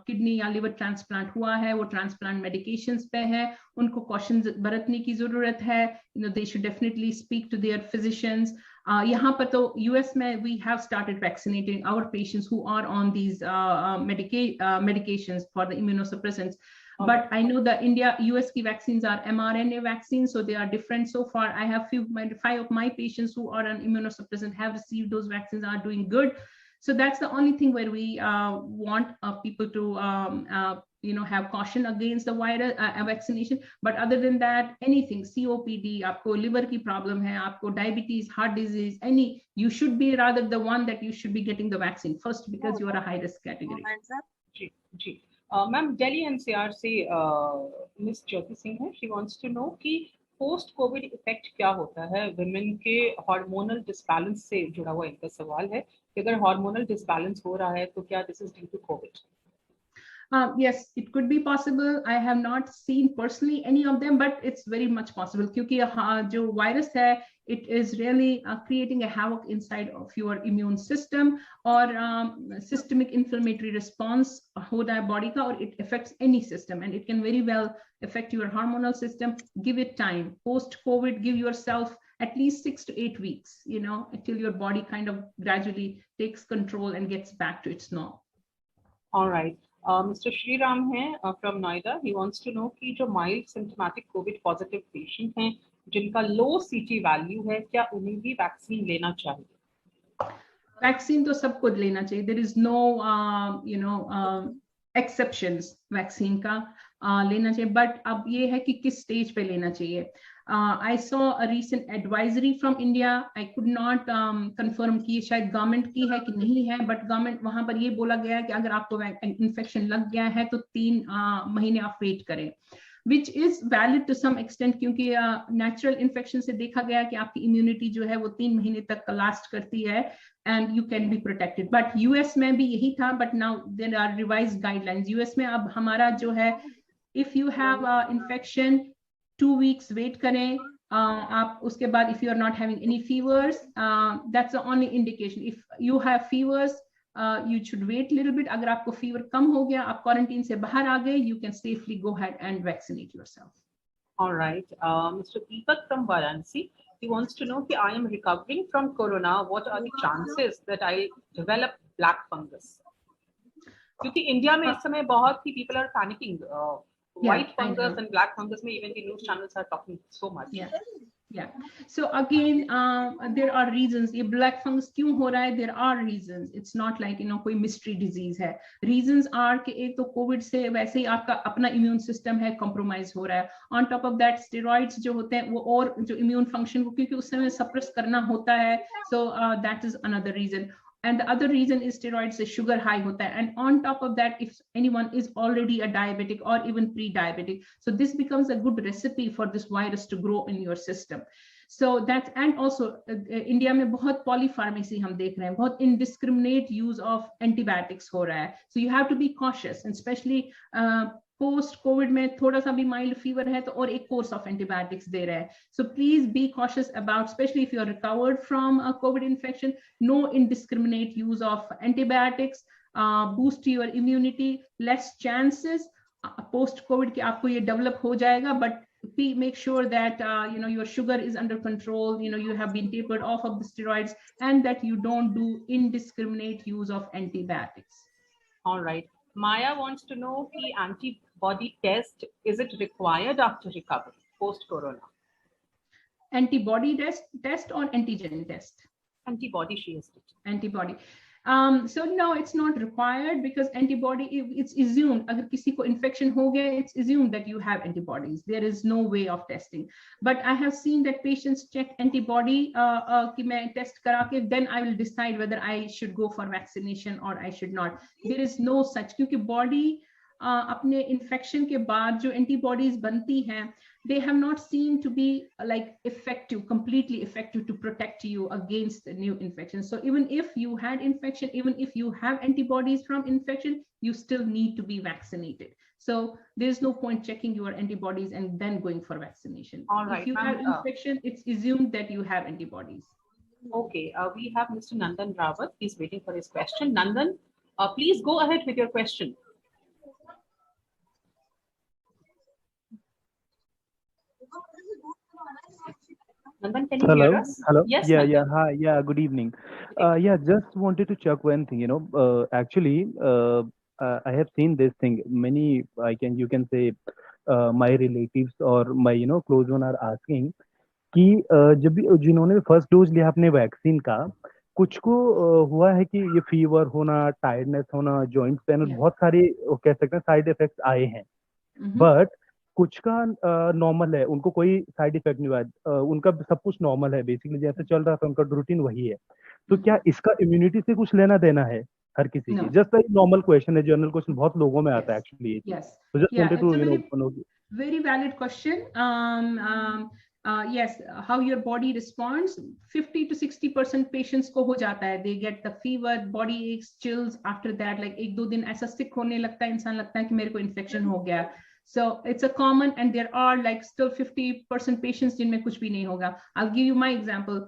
kidney या liver transplant हुआ है, वो transplant medications पे है, उनको caution बरतने की जरूरत है. They should definitely speak to their physicians. यहाँ पर तो US में we have started vaccinating our patients who are on these medications for the immunosuppressants. But I know the US की vaccines are mRNA vaccines, so they are different. So far, I have 5 of my patients who are on immunosuppressant have received those vaccines, are doing good. So that's the only thing where we want people to have caution against the virus vaccination. But other than that, anything, COPD, आपको liver की problem है, आपको diabetes, heart disease, you should be rather the one that you should be getting the vaccine first because you are a high risk category. Ji. Ma'am, Delhi NCR से Miss Jyoti Singh है. She wants to know कि post COVID effect क्या होता है. Women के hormonal disbalance से जुड़ा हुआ इनका सवाल है कि अगर hormonal disbalance हो रहा है तो क्या this is due to COVID? Yes, it could be possible. I have not seen personally any of them, but it's very much possible क्योंकि जो virus है, it is really creating a havoc inside of your immune system or systemic inflammatory response हो रहा है body का, और it affects any system and it can very well affect your hormonal system. Give it time. Post COVID, give yourself at least 6 to 8 weeks, until your body kind of gradually takes control and gets back to its norm. All right. Mr. Shriram hai from Noida. He wants to know कि जो mild symptomatic COVID positive patient हैं, जिनका low CT value है, क्या उन्हें भी vaccine लेना चाहिए? Vaccine तो सबको लेना चाहिए. There is no, exceptions. Vaccine का लेना चाहिए. But अब ये है कि किस stage पे लेना चाहिए. I saw a recent advisory from India. I could not confirm कि शायद government की है कि नहीं है, but government वहाँ पर ये बोला गया है कि अगर आपको infection लग गया है तो 3 महीने आप wait करें, which is valid to some extent क्योंकि natural infection से देखा गया कि आपकी immunity जो है वो 3 महीने तक last करती है and you can be protected. But US में भी यही था, but now there are revised guidelines. US में अब हमारा जो है, if you have infection, 2 weeks wait करें, आप उसके बाद if you are not having any fevers, that's the only indication. If you have fevers, you should wait a little bit. अगर आपको fever कम हो गया, आप quarantine से बाहर आ गए, you can safely go ahead and vaccinate yourself. All right. Mr. Deepak from Varanasi, he wants to know कि I am recovering from corona. What are the chances that I develop black fungus? क्योंकि India में इस समय बहुत ही people are panicking. White fungus and black fungus, even the news channels are talking so much. Yeah. Yeah. So again, there are reasons. ये black fungus क्यों हो रहा है? There are reasons. It's not like कोई mystery disease है. Reasons are कि एक तो COVID से वैसे ही आपका अपना immune system है compromise हो रहा है. On top of that, steroids जो होते हैं वो और जो immune function को क्योंकि उस समय suppress करना होता है. So that is another reason. And the other reason is steroids is sugar high hota hai. And on top of that, if anyone is already a diabetic or even pre-diabetic, so this becomes a good recipe for this virus to grow in your system. So that's, and also India में बहुत polypharmacy हम देख रहे हैं, बहुत indiscriminate use of antibiotics हो रहा है. So you have to be cautious, and especially post Covid में थोड़ा सा भी माइल्ड फीवर है तो और एक कोर्स ऑफ एंटीबायोटिक्स दे रहा है. So please be cautious about, especially if you are recovered from Covid infection, no indiscriminate use of antibiotics, boost your immunity. Less chances post Covid के आपको ये डेवलप हो जाएगा, but make sure that your sugar is under control, you have been tapered off of the steroids, and that you don't do indiscriminate use of antibiotics. All right. Maya wants to know the antibody test, is it required after recovery post corona? Antibody test or antigen test? Antibody, she has it. Antibody. So no, it's not required, because antibody, it's assumed agar kisi ko infection ho gaya, it's assumed that you have antibodies. There is no way of testing. But I have seen that patients check antibody ki main test kara ke then I will decide whether I should go for vaccination or I should not. There is no such, kyunki body अपने infection के बाद जो antibodies बनती हैं, they have not seen to be like effective, completely effective to protect you against the new infection. So even if you had infection, even if you have antibodies from infection, you still need to be vaccinated. So there's no point checking your antibodies and then going for vaccination. All right. If you have infection, it's assumed that you have antibodies. Okay, we have Mr. Nandan Rawat. He's waiting for his question. Nandan, please go ahead with your question. Nandan, can you hear us? Hello. Yes. Yeah. Nandan. Yeah. Hi. Yeah. Good evening. Yeah. Just wanted to check one thing. Actually, I have seen this thing. Many, you can say, my relatives or my, close one are asking कि जब भी जिन्होंने first dose लिया अपने vaccine का, कुछ को हुआ है कि ये फीवर होना, टायर्डनेस होना, जॉइंट पेन, बहुत सारे कह सकते हैं साइड इफेक्ट्स आए हैं. बट कुछ का नॉर्मल है, उनको कोई साइड इफेक्ट नहीं हुआ, उनका सब कुछ नॉर्मल है, बेसिकली जैसे चल रहा था उनका रूटीन वही है. तो क्या इसका इम्यूनिटी से कुछ लेना देना है हर किसी की? जस्ट एक नॉर्मल क्वेश्चन है, जनरल क्वेश्चन बहुत लोगों में आता है एक्चुअली. तो just wanted to very valid question. Yes, how your body responds, 50 to 60% patients को हो जाता है, they get the fever, body aches, chills. After that, like 1-2 दिन ऐसा sick होने लगता है, इंसान लगता है कि मेरे को infection हो गया. So it's a common, and there are like still 50% patients जिनमें कुछ भी नहीं होगा. I'll give you my example.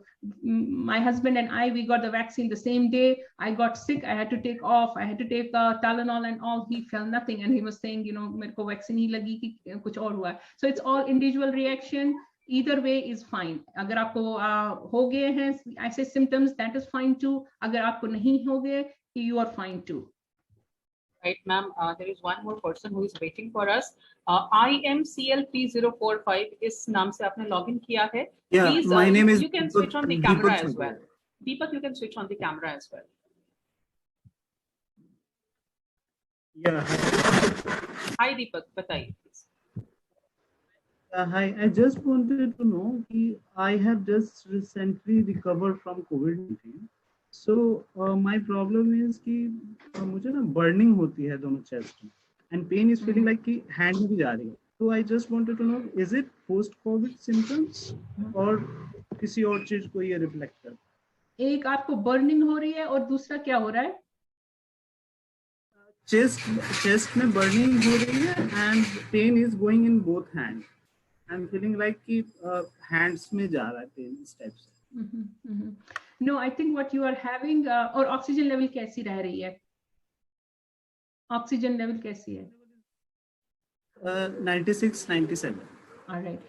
My husband and I, we got the vaccine the same day. I got sick. I had to take off. I had to take Tylenol and all. He felt nothing, and he was saying, मेरे को vaccine ही लगी कि कुछ और हुआ. So it's all individual reaction. Either way is fine. अगर आपको हो गए हैं ऐसे symptoms, that is fine too. अगर आपको नहीं हो गए, you are fine too. Right, ma'am. There is one more person who is waiting for us. IMCL3045 इस नाम से आपने login किया है. Yeah, please, my name is. You can switch on the camera as well. Deepak, you can switch on the camera as well. Yeah. Hi, Deepak. बताइए please. Hi. I just wanted to know I have just recently recovered from COVID-19. So my problem is कि मुझे ना burning होती है दोनों chest में, and pain is feeling like कि hand में भी जा रही है. So I just wanted to know, is it post-COVID symptoms और किसी और चीज को ये reflect कर? एक आपको burning हो रही है और दूसरा क्या हो रहा है? Chest में burning हो रही है and pain is going in both hands. I'm feeling like कि hands में जा रहा है pain इस type से. No, I think what you are having, और ऑक्सीजन लेवल कैसी रह रही है? ऑक्सीजन लेवल कैसी है? 96, 97. All right.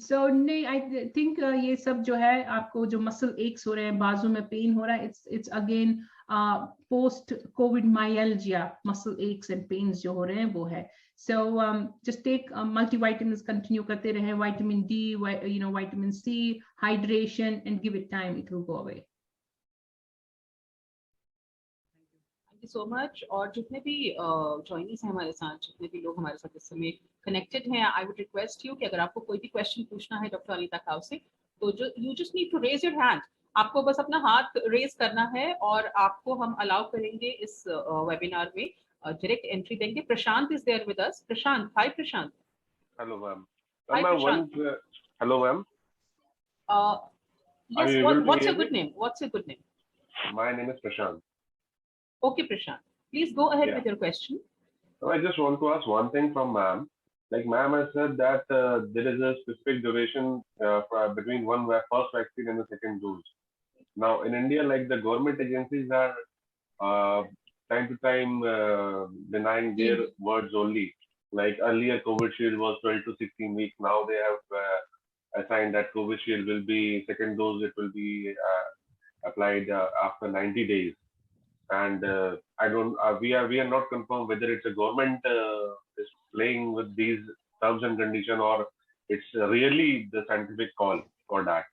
So नहीं, I think ये सब जो है आपको जो मसल एक्स हो रहे हैं, बाजू में पेन हो रहा है, it's again post COVID myalgia, muscle aches and pains जो हो रहे हैं वो है. So just take multivitamins, continue karte rahe, vitamin D, vitamin C, hydration, and give it time, it will go away. Thank you so much. और जितने भी joinees हैं हमारे साथ, जितने भी लोग हमारे साथ इस समय connected हैं, I would request you कि अगर आपको कोई भी question पूछना है डॉक्टर अनीता खाव से, तो you just need to raise your hand. आपको बस अपना हाथ रेज करना है और आपको हम अलाउ करेंगे इस वेबिनार में, डायरेक्ट एंट्री देंगे. Prashant is there with us. Prashant, hi Prashant. Hello ma'am. Hello ma'am. Yes, what's your good name? What's your good name? My name is Prashant. Okay Prashant, please go ahead with your question. So I just want to ask one thing from ma'am. Like ma'am has said that there is a specific duration between first vaccine and the second dose. Now in India, like the government agencies are time to time denying their words only. Like earlier Covishield was 12 to 16 weeks. Now they have assigned that Covishield will be second dose. It will be applied after 90 days. And we are not confirmed whether it's a government is playing with these terms and conditions or it's really the scientific call for that.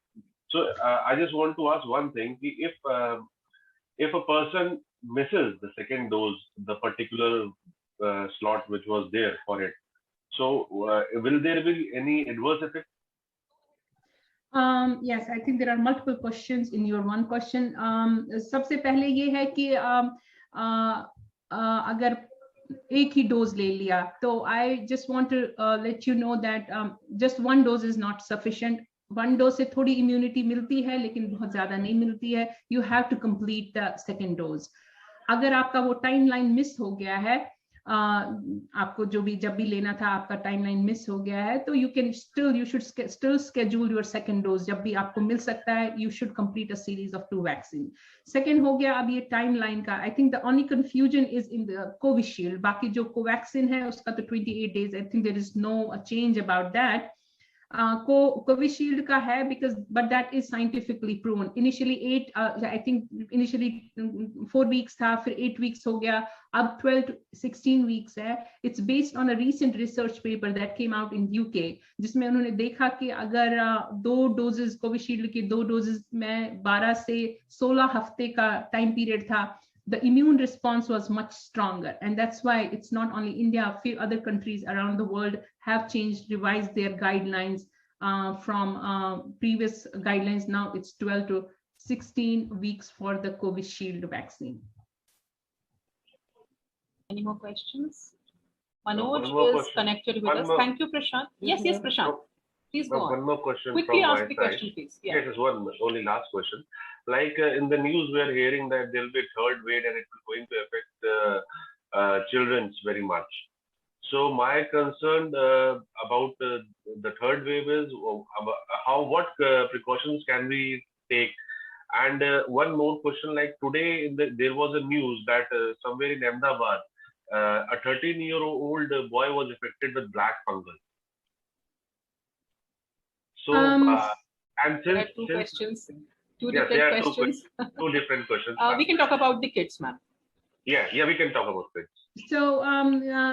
So I just want to ask one thing: if a person misses the second dose, the particular slot which was there for it, so will there be any adverse effect? Yes, I think there are multiple questions in your one question. सबसे पहले ये है कि अगर एक ही dose ले लिया, तो I just want to let you know that just one dose is not sufficient. One dose से थोड़ी इम्यूनिटी मिलती है लेकिन बहुत ज्यादा नहीं मिलती है. You have to complete the second dose. अगर आपका वो टाइमलाइन मिस हो गया है, आपको जब भी लेना था आपका टाइमलाइन मिस हो गया है, तो you should still schedule your second dose. जब भी आपको मिल सकता है, you should complete a series of 2 vaccine. Second हो गया अब ये टाइमलाइन का. I think the only confusion is in the Covishield. बाकी जो कोवैक्सीन है उसका तो 28 days. I think there is no change about that. Covishield का है but that is scientifically proven. Initially 4 weeks था, फिर 8 weeks हो गया, अब 12 to 16 weeks है. It's based on a recent research paper that came out in UK, जिसमें उन्होंने देखा कि अगर 2 doses Covishield के 2 doses में 12 से 16 हफ्ते का time period था, the immune response was much stronger, and that's why it's not only India, a few other countries around the world have revised their guidelines from previous guidelines. Now it's 12 to 16 weeks for the Covishield vaccine. Any more questions? Manoj is connected with us. Thank you, Prashant. Yes, Prashant. Please go on. One more question. Quickly from ask my the side. question, please. Yeah. Yes, only last question. Like in the news, we are hearing that there will be a third wave and it will going to affect children very much. So my concern about the third wave is what precautions can we take? And one more question, like today there was a news that somewhere in Ahmedabad, a 13-year-old boy was affected with black fungus. So and there are two questions. Two yes, different questions. Two different questions. We can talk about the kids, ma'am. Yeah, we can talk about kids. So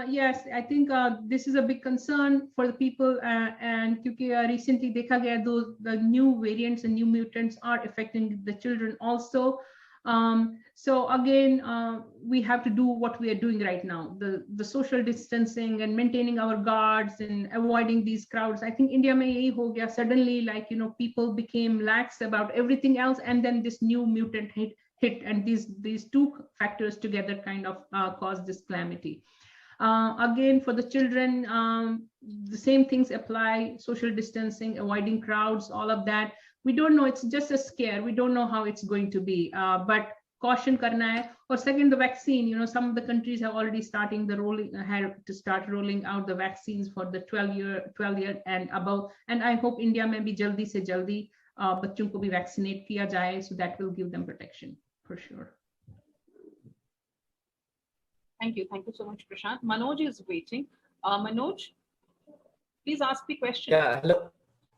yes, I think this is a big concern for the people, and क्योंकि recently देखा गया the new variants and new mutants are affecting the children also. So again, we have to do what we are doing right now, the social distancing and maintaining our guards and avoiding these crowds. I think India में यही हो गया suddenly, like people became lax about everything else, and then this new mutant hit, and these two factors together kind of caused this calamity. Again, for the children, the same things apply: social distancing, avoiding crowds, all of that. We don't know, it's just a scare. We don't know how it's going to be, but caution karna hai. Or second, the vaccine, some of the countries have already starting to start rolling out the vaccines for the 12 year and above. And I hope India mein bhi jaldi se jaldi bachchon ko bhi vaccinate kiya jaye, so that will give them protection for sure. Thank you so much, Prashant. Manoj is waiting. Manoj, please ask the question. Yeah, hello.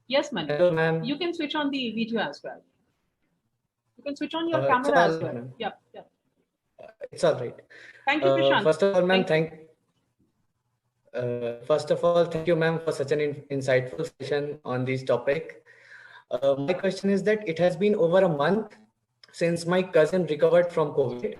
Yes, Manoj. Hello, ma'am. You can switch on the video as well. You can switch on your camera as well. Yeah. It's all right. Thank you, Prashant. First of all, ma'am, First of all, thank you, ma'am, for such an insightful session on this topic. My question is that it has been over a month since my cousin recovered from COVID,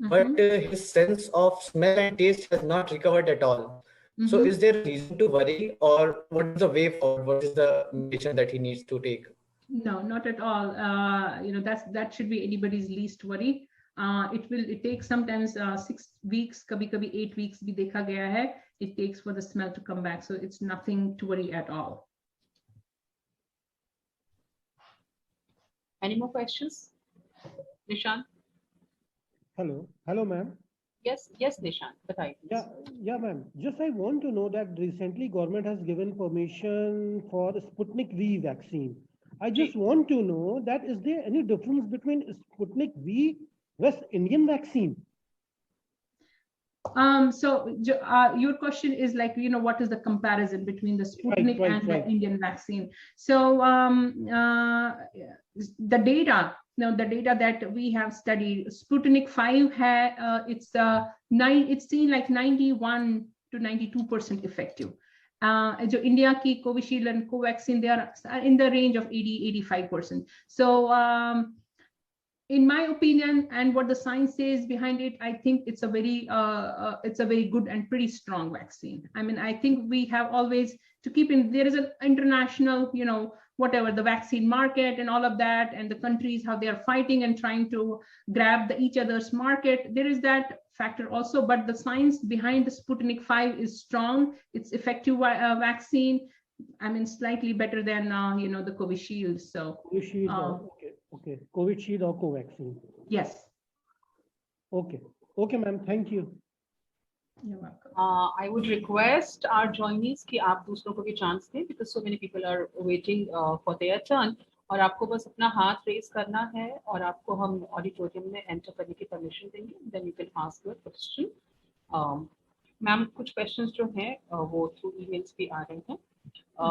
but his sense of smell and taste has not recovered at all. So is there a reason to worry, or what is the way forward? What is the medication that he needs to take? No, not at all. That should be anybody's least worry. It takes sometimes 6 weeks, kabhi 8 weeks bhi dekha gaya hai. It takes for the smell to come back. So it's nothing to worry at all. Any more questions? Nishan? Hello, ma'am. Yes, Nishan. Bataiye, please. Yeah, ma'am. Just I want to know that recently government has given permission for the Sputnik V vaccine. I just want to know that is there any difference between Sputnik V West Indian vaccine? So your question is like, what is the comparison between the Sputnik and the Indian vaccine? So the data that we have studied, Sputnik 5 it's seen like 91 to 92% effective. जो India की Covishield and Covaxin, they are in the range of 80-85%. So in my opinion, and what the science says behind it, I think it's a very good and pretty strong vaccine. I mean, I think we have always to keep in, there is an international, whatever the vaccine market and all of that, and the countries, how they are fighting and trying to grab each other's market. There is that factor also, but the science behind the Sputnik 5 is strong. It's effective vaccine. I mean, slightly better than, the Covishield. So Covishield, okay. Covishield or Covaxin? Yes. Okay, ma'am. Thank you. You're welcome. I would request our joinees कि आप दूसरों को भी chance दें, because so many people are waiting for their turn. और आपको बस अपना हाथ raise करना है और आपको हम auditorium में enter करने की permission देंगे. Then you can ask your question. Ma'am, कुछ questions जो हैं वो through emails भी आ रहे हैं.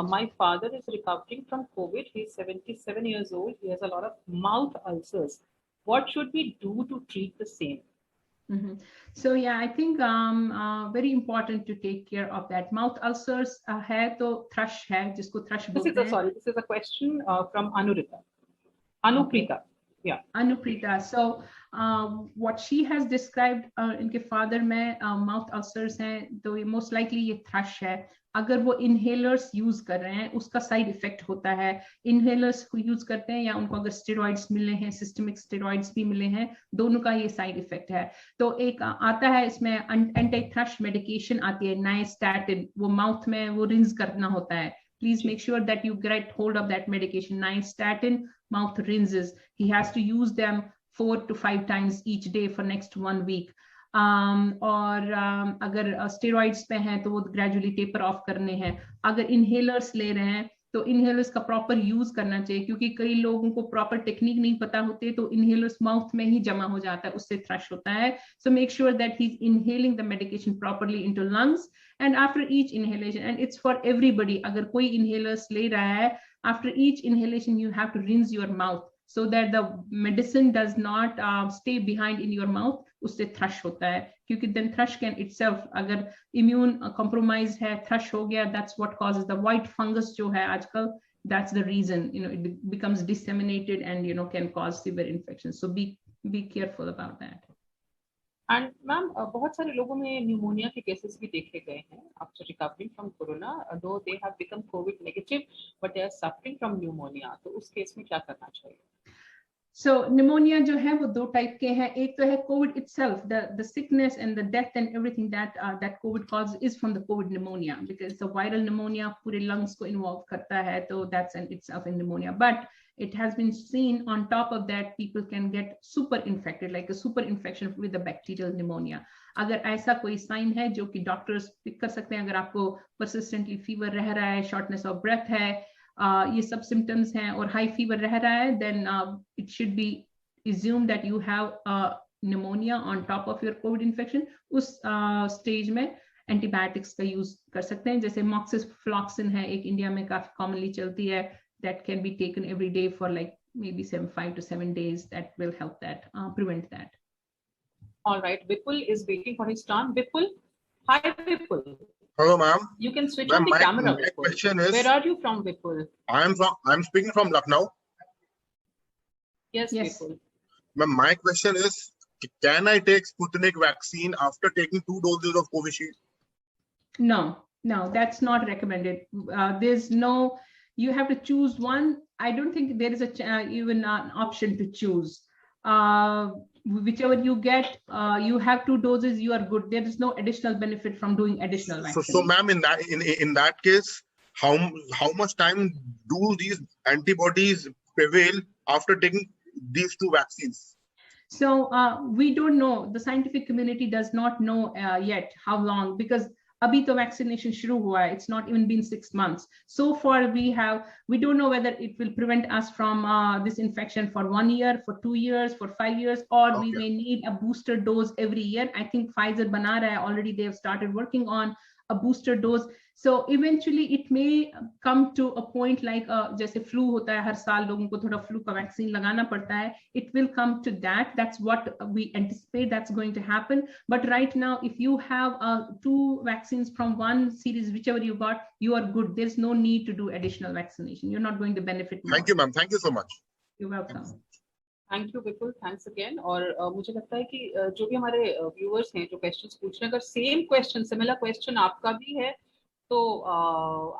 My father is recovering from COVID. He's 77 years old. He has a lot of mouth ulcers. What should we do to treat the same? So yeah, I think very important to take care of that. Mouth ulcers है तो thrush है, जिसको thrush बोलते हैं. This is a question from Anuprita. Yeah. Anuprita. So what she has described, इनके father में mouth ulcers हैं, तो most likely ये thrush है. अगर वो inhalers use कर रहे हैं, उसका side effect होता है. Inhalers को use करते हैं या उनको अगर steroids मिले हैं, systemic steroids भी मिले हैं, दोनों का ये side effect है. तो एक आता है इसमें anti-thrush medication आती है, nystatin, वो mouth में वो rinse करना होता है. Please make sure that you get hold of that medication, nystatin, mouth rinses. He has to use them 4 to 5 times each day for next 1 week. और अगर स्टेरॉइड्स पे हैं तो वो ग्रेजुअली टेपर ऑफ करने हैं. अगर इनहेलर्स ले रहे हैं तो इनहेलर्स का प्रॉपर यूज करना चाहिए, क्योंकि कई लोगों को प्रॉपर टेक्निक नहीं पता होते, तो इनहेलर्स माउथ में ही जमा हो जाता है, उससे थ्रश होता है. So make sure that he is inhaling the medication properly into lungs and after each inhalation, and it's for everybody. अगर कोई इनहेलर्स ले रहा है, after each inhalation you have to rinse your mouth so that the medicine does not stay behind in your mouth. उससे thrush होता है, क्योंकि then thrush can itself, अगर immune compromised है, thrush हो गया, that's what causes the white fungus जो है आजकल, that's the reason, it becomes disseminated and can cause severe infection. So be careful about that. And ma'am, बहुत सारे लोगों में pneumonia के cases भी देखे गए हैं after recovering from corona, though they have become COVID negative, but they are suffering from pneumonia. तो उस केस में क्या करना चाहिए? So pneumonia जो है वो 2 टाइप के हैं. एक तो है COVID itself, the sickness and the death and everything that COVID causes is from the COVID pneumonia, because the viral pneumonia पूरे lungs को involve करता है, तो that's in itself in pneumonia. But it has been seen on top of that people can get super infected, like a super infection with the bacterial pneumonia. अगर ऐसा कोई sign है जो कि डॉक्टर्स पिक कर सकते हैं, अगर आपको persistently fever रह रहा है, shortness of breath है, ये सब symptoms हैं और high fever रह रहा है, then it should be assumed that you have pneumonia on top of your COVID infection. उस stage में antibiotics का use कर सकते हैं, जैसे moxifloxacin है, एक इंडिया में काफी commonly चलती है, that can be taken every day for like maybe 5 to 7 days. That will help that, prevent that. All right, Vipul is waiting for his turn. Vipul, hi Vipul. Hello, ma'am. You can switch Ma'am, on the my camera. Vipul. question is. Where are you from, Vipul? I'm speaking from Lucknow. Yes, Yes. Vipul. Ma'am, my question is, can I take Sputnik vaccine after taking 2 doses of Covishield? No, that's not recommended. There's no, you have to choose one. I don't think there is even an option to choose. Whichever you get, you have 2 doses, you are good. There is no additional benefit from doing additional So, vaccination. ma'am, in that case, how much time do these antibodies prevail after taking these 2 vaccines? So we don't know. The scientific community does not know yet how long, because abhi to vaccination shuru hua hai. It's not even been 6 months. So far we don't know whether it will prevent us from this infection for 1 year, for 2 years, for 5 years, or we may need a booster dose every year. I think Pfizer bana raha hai already. They have started working on a booster dose. So eventually it may come to a point like जैसे flu होता है हर साल लोगों को थोड़ा flu का vaccine लगाना पड़ता है. It will come to that. That's what we anticipate that's going to happen. But right now, if you have 2 vaccines from one series, whichever you got, you are good. There's no need to do additional vaccination. You're not going to benefit more. Thank you, ma'am. Thank you so much. You're welcome. Thank you Vipul, thanks again. और मुझे लगता है कि जो भी हमारे viewers हैं जो क्वेश्चंस पूछ रहे हैं, अगर सेम क्वेश्चन, सिमिलर क्वेश्चन आपका भी है तो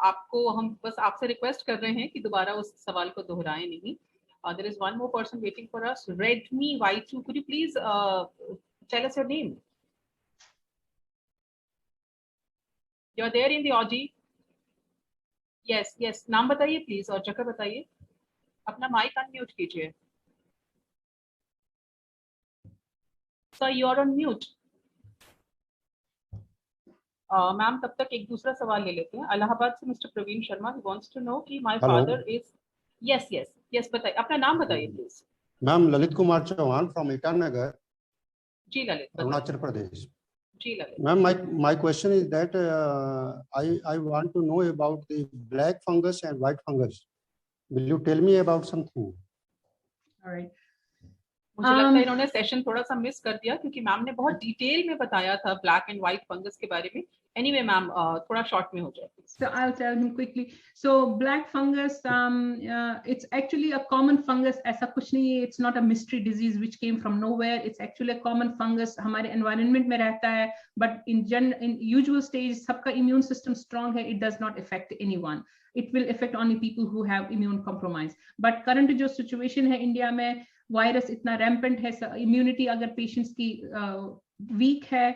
आपको हम बस आपसे रिक्वेस्ट कर रहे हैं कि दोबारा उस सवाल को दोहराएं नहीं. There is one more person waiting for us. Redmi Y2, could you please tell us your name? You're there in the Audi. Yes, yes. नाम बताइए प्लीज और जगह बताइए. अपना माइक अनम्यूट कीजिए. Sir, you're on mute. Ma'am तब तक एक दूसरा सवाल ले लेते हैं. इलाहाबाद से mister Praveen Sharma, he wants to know कि my father is. Yes, बताइए. अपना नाम बताइए please. Ma'am Lalit Kumar Chauhan from Itanagar. जी ललित. अरुणाचल प्रदेश. जी Lalit. Ma'am, my question is that I want to know about the black fungus and white fungus. Will you tell me about something? All right. मुझे लगता है इन्होंने सेशन थोड़ा सा मिस कर दिया क्योंकि मैम ने बहुत डिटेल में बताया था ब्लैक एंड व्हाइट फंगस के बारे में. Anyway, मैम थोड़ा शॉर्ट में हो जाए. So I'll tell him quickly. So black fungus, it's actually a common fungus. ऐसा कुछ नहीं है. It's not a mystery disease which came from nowhere. It's actually a common fungus. हमारे environment में रहता है. But in usual stage, सबका immune system strong है. It does not affect anyone. It will affect only people who have immune compromise. But current जो situation है India में, virus इतना रैम्पेंट है, इम्यूनिटी अगर पेशेंट्स की वीक है,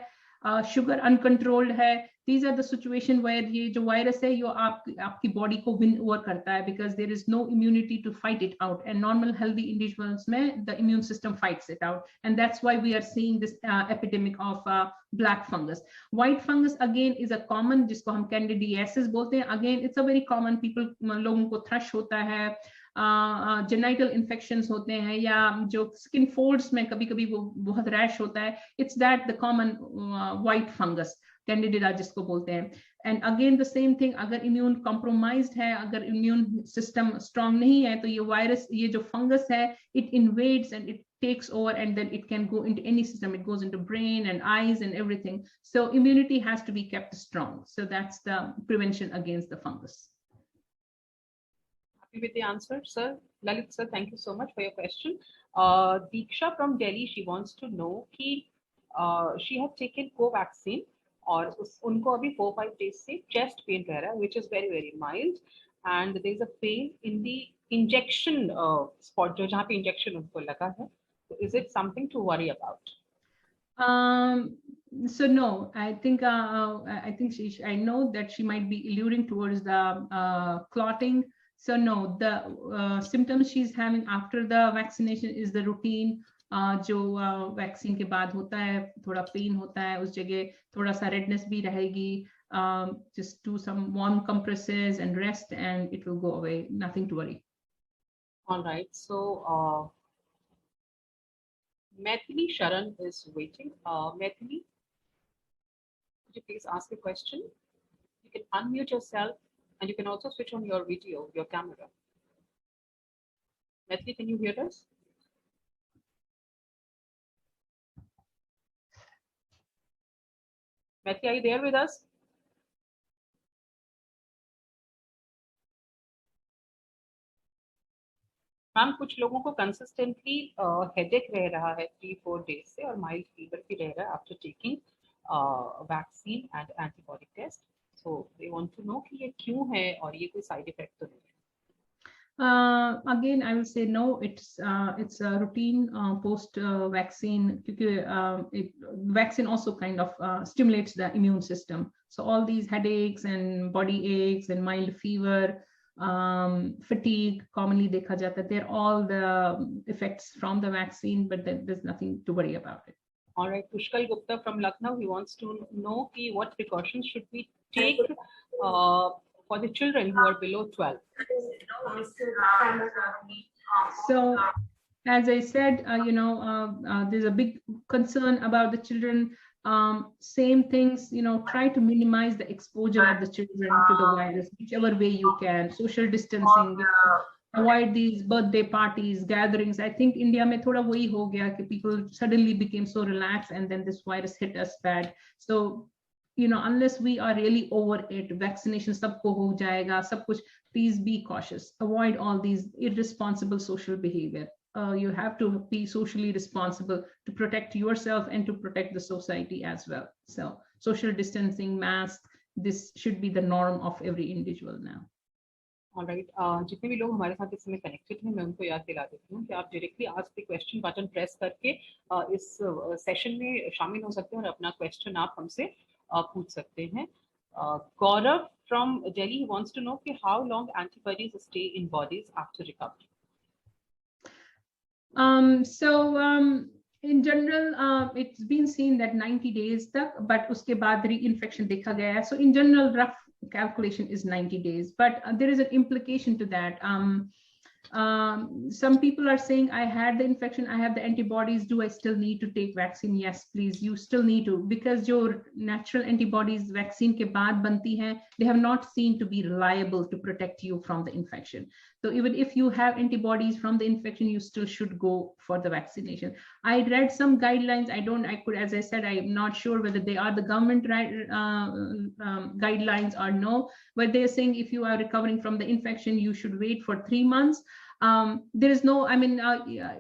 शुगर अनकंट्रोल्ड है, these are the situation where ये जो वायरस है ये आपकी बॉडी को विन ओवर करता है because there is no immunity to fight it out, and normal healthy individuals में the immune system fights it out, and that's why we are seeing this epidemic of black fungus. White fungus again is a common, जिसको हम candidiasis बोलते हैं. Again it's a very common, people लोगों को thrust होता है, genital infections होते हैं, या जो स्किन फोल्ड्स में कभी कभी वो बहुत रैश होता है. It's that the common white fungus, candidata जिसको बोलते हैं. And again the same thing, अगर इम्यून कॉम्प्रोमाइज्ड है, अगर इम्यून सिस्टम स्ट्रांग नहीं है, तो ये वायरस, ये जो फंगस है, it invades and it takes over, and then it can go into any system. It goes into brain and eyes and everything. So immunity has to be kept strong. So that's the prevention against the fungus. With the answer, sir. Lalit sir, thank you so much for your question. Deeksha from Delhi, she wants to know कि she had taken Covaxin और उनको अभी 4-5 days से chest pain रह रहा है, which is very very mild, and there is a pain in the injection spot जो जहाँ पे injection उनको लगा है. So is it something to worry about? So no, I think I know that she might be alluding towards the clotting. So no, the symptoms she's having after the vaccination is the routine. जो vaccine के बाद होता है, थोड़ा pen होता है, उस जगह थोड़ा सा रेडनेस भी रहेगी. Just do some warm compresses and rest, and it will go away. Nothing to worry. All right. So Maithili Sharan is waiting. Maithili, could you please ask a question? You can unmute yourself, and you can also switch on your video, your camera. Maithili, can you hear us? Maithili, are you there with us? Ma'am कुछ लोगों को consistently headache रह रहा है 3-4 days से और mild fever भी रह रहा है after taking vaccine and antibody test, so they want to know कि ये क्यों है और ये कोई साइड इफेक्ट तो नहीं है। Again, I will say no. It's a routine post vaccine. Vaccine also kind of stimulates the immune system. So all these headaches and body aches and mild fever, fatigue, commonly dekha jata, they're all the effects from the vaccine, but there's nothing to worry about it. All right, Pushkal Gupta from Lucknow, he wants to know what precautions should we take for the children who are below 12. So, as I said, there's a big concern about the children. Same things, try to minimize the exposure of the children to the virus, whichever way you can. Social distancing, avoid these birthday parties, gatherings. I think India mein thoda wahi ho gaya ki people suddenly became so relaxed and then this virus hit us bad. So, unless we are really over it, vaccination sabko ho jayega, sab kuch, please be cautious. Avoid all these irresponsible social behavior. You have to be socially responsible to protect yourself and to protect the society as well. So social distancing, mask, this should be the norm of every individual now. All right, जितने भी लोग हमारे साथ इस समय connected हैं मैं उनको याद दिला देती हूँ कि आप directly ask the question button press करके इस सेशन में शामिल हो सकते हैं और अपना क्वेश्चन आप हमसे पूछ सकते हैं। Gaurav from Delhi wants to know how long antibodies stay in bodies after recovery. In general, it's been seen that 90 days tak, but uske baad reinfection dekha gaya hai. So in general, rough calculation is 90 days, but there is an implication to that. Some people are saying, I had the infection, I have the antibodies, do I still need to take vaccine? Yes, please, you still need to, because your natural antibodies vaccine ke baad banti hain, they have not seen to be reliable to protect you from the infection. So even if you have antibodies from the infection, you still should go for the vaccination. I read some guidelines. As I said, I'm not sure whether they are the government guidelines or no, but they're saying if you are recovering from the infection, you should wait for 3 months. There is no,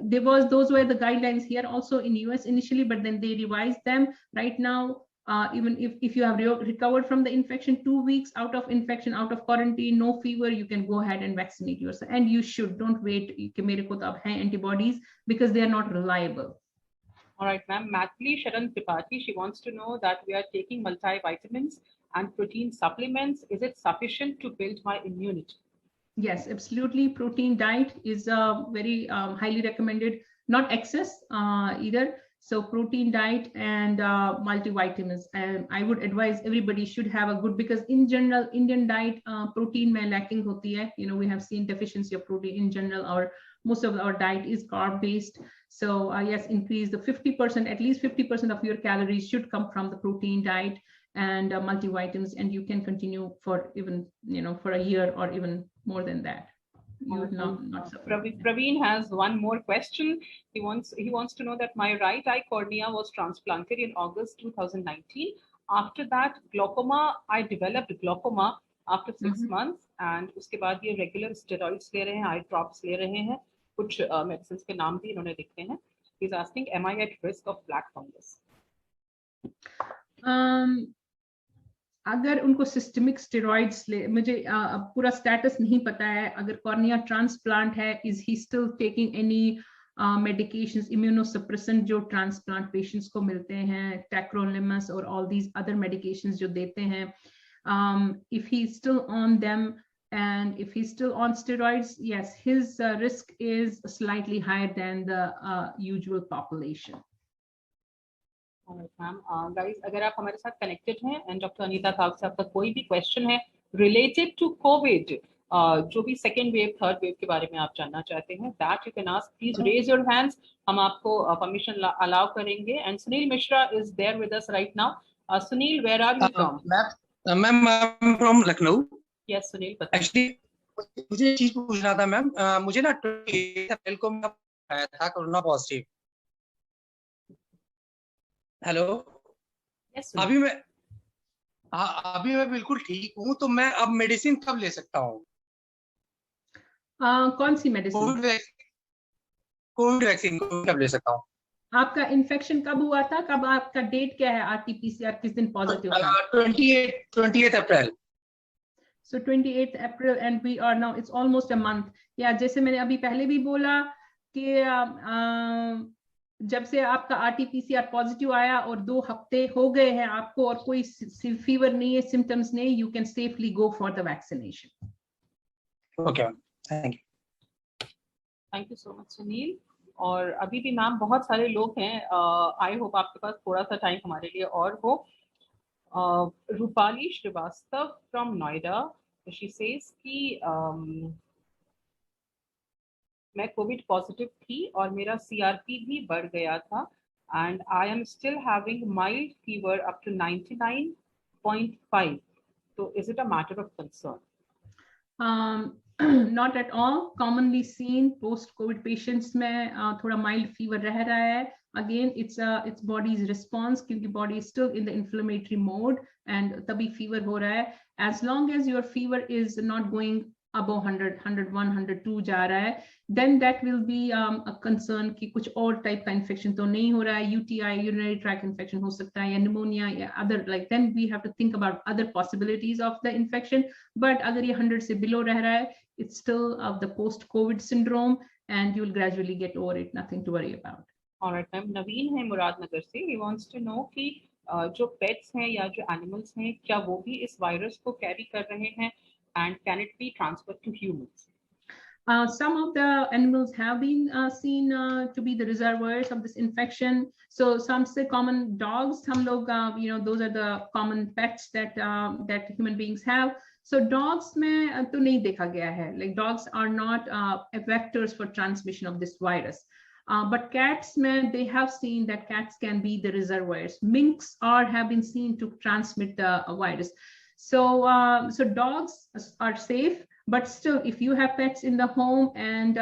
those were the guidelines here also in US initially, but then they revised them. Right now, even if you have recovered from the infection, 2 weeks out of infection, out of quarantine, no fever, you can go ahead and vaccinate yourself. And you should, don't wait कि मेरे को तो अब हैं antibodies, because they are not reliable. All right, ma'am. Mathli Sharan Tripathi, she wants to know that we are taking multivitamins and protein supplements. Is it sufficient to build my immunity? Yes, absolutely. Protein diet is very highly recommended, not excess either. So protein diet and multivitamins. And I would advise everybody should have a good, because in general, Indian diet, protein mein lacking hoti hai. We have seen deficiency of protein in general. Most of our diet is carb based. So yes, increase the 50%, at least 50% of your calories should come from the protein diet and multivitamins, and you can continue for even, for a year or even more than that. You would not suffer. Praveen has one more question. He wants to know that my right eye cornea was transplanted in August 2019. After that, I developed glaucoma after 6 months, and उसके बाद ये regular steroids ले रहे हैं, eye drops ले रहे हैं, कुछ medicines के नाम भी इन्होंने लिखे हैं. He's asking, am I at risk of black fungus? अगर उनको सिस्टमिक स्टेरॉइड्स ले, मुझे पूरा स्टेटस नहीं पता है, अगर कॉर्निया ट्रांसप्लांट है, is he still taking any medications, immunosuppressant जो ट्रांसप्लांट पेशेंट्स को मिलते हैं, tacrolimus और all these other medications जो देते हैं, if he's still on them and if he's still on steroids, yes, his risk is slightly higher than the usual population. Ma'am guys, अगर आप हमारे साथ कनेक्टेड हैं एंड डॉक्टर अनीता ताव से आपका कोई भी क्वेश्चन है रिलेटेड टू कोविड, जो भी सेकेंड वेव थर्ड वेव के बारे में आप जानना चाहते हैं, that you can ask, please raise your hands, हम आपको परमिशन अलाउ करेंगे. And Sunil Mishra is there with us right now. Sunil, where are you from? Ma'am I am from Lucknow. Yes Sunil, बताइए. एक्चुअली मुझे एक चीज पूछना था मैम, मुझे ना 28 अप्रैल को मैं आया था कोरोना पॉजिटिव. हेलो. yes, अभी मैं बिल्कुल ठीक हूँ, तो मैं अब मेडिसिन कब ले सकता हूँ? कौन सी मेडिसिन? कोविड वैक्सीन कब ले सकता हूँ? आपका इन्फेक्शन कब हुआ था, कब आपका डेट क्या है, RT-PCR किस दिन पॉजिटिव था? 28th April. So 28th April and we are now, it's almost a month. या जैसे मैंने अभी पहले भी बोला कि जब से आपका RT-PCR पॉजिटिव आया और 2 हफ्ते हो गए हैं आपको और कोई फीवर नहीं है, सिम्टम्स नहीं, you can safely go for the vaccination. Okay, thank you. Thank you so much, Sunil. और अभी भी मैम बहुत सारे लोग हैं, आई होप आपके पास थोड़ा सा टाइम हमारे लिए और हो. Rupali Srivastava from Noida, she says कि मैं कोविड पॉजिटिव थी और मेरा CRP भी बढ़ गया था and I am still having mild fever up to 99.5. तो is it a matter of concern? Not at all. Commonly seen post-COVID patients में थोड़ा mild fever रह रहा है. Again, it's body's response क्योंकि body is still in the inflammatory mode and तभी fever हो रहा है. As long as your fever is not going above 100, 101, 102 जा रहा है, then that will be a concern कि कुछ और type का infection तो नहीं हो रहा है. UTI, urinary tract infection हो सकता है या pneumonia या other, like then we have to think about other possibilities of the infection. But अगर ये 100 से below रह रहा है, it's still of the post-COVID syndrome and you will gradually get over it. Nothing to worry about. All right, ma'am. नवीन है मुरादनगर से. He wants to know कि जो pets हैं या जो animals हैं, क्या वो भी इस वायरस को कैरी कर रहे हैं and can it be transferred to humans? Some of the animals have been seen to be the reservoirs of this infection. So some say common dogs, some log, those are the common pets that human beings have. So dogs में तो नहीं देखा गया है. Like dogs are not vectors for transmission of this virus. But cats में they have seen that cats can be the reservoirs. Minks have been seen to transmit the virus. So dogs are safe. But still, if you have pets in the home and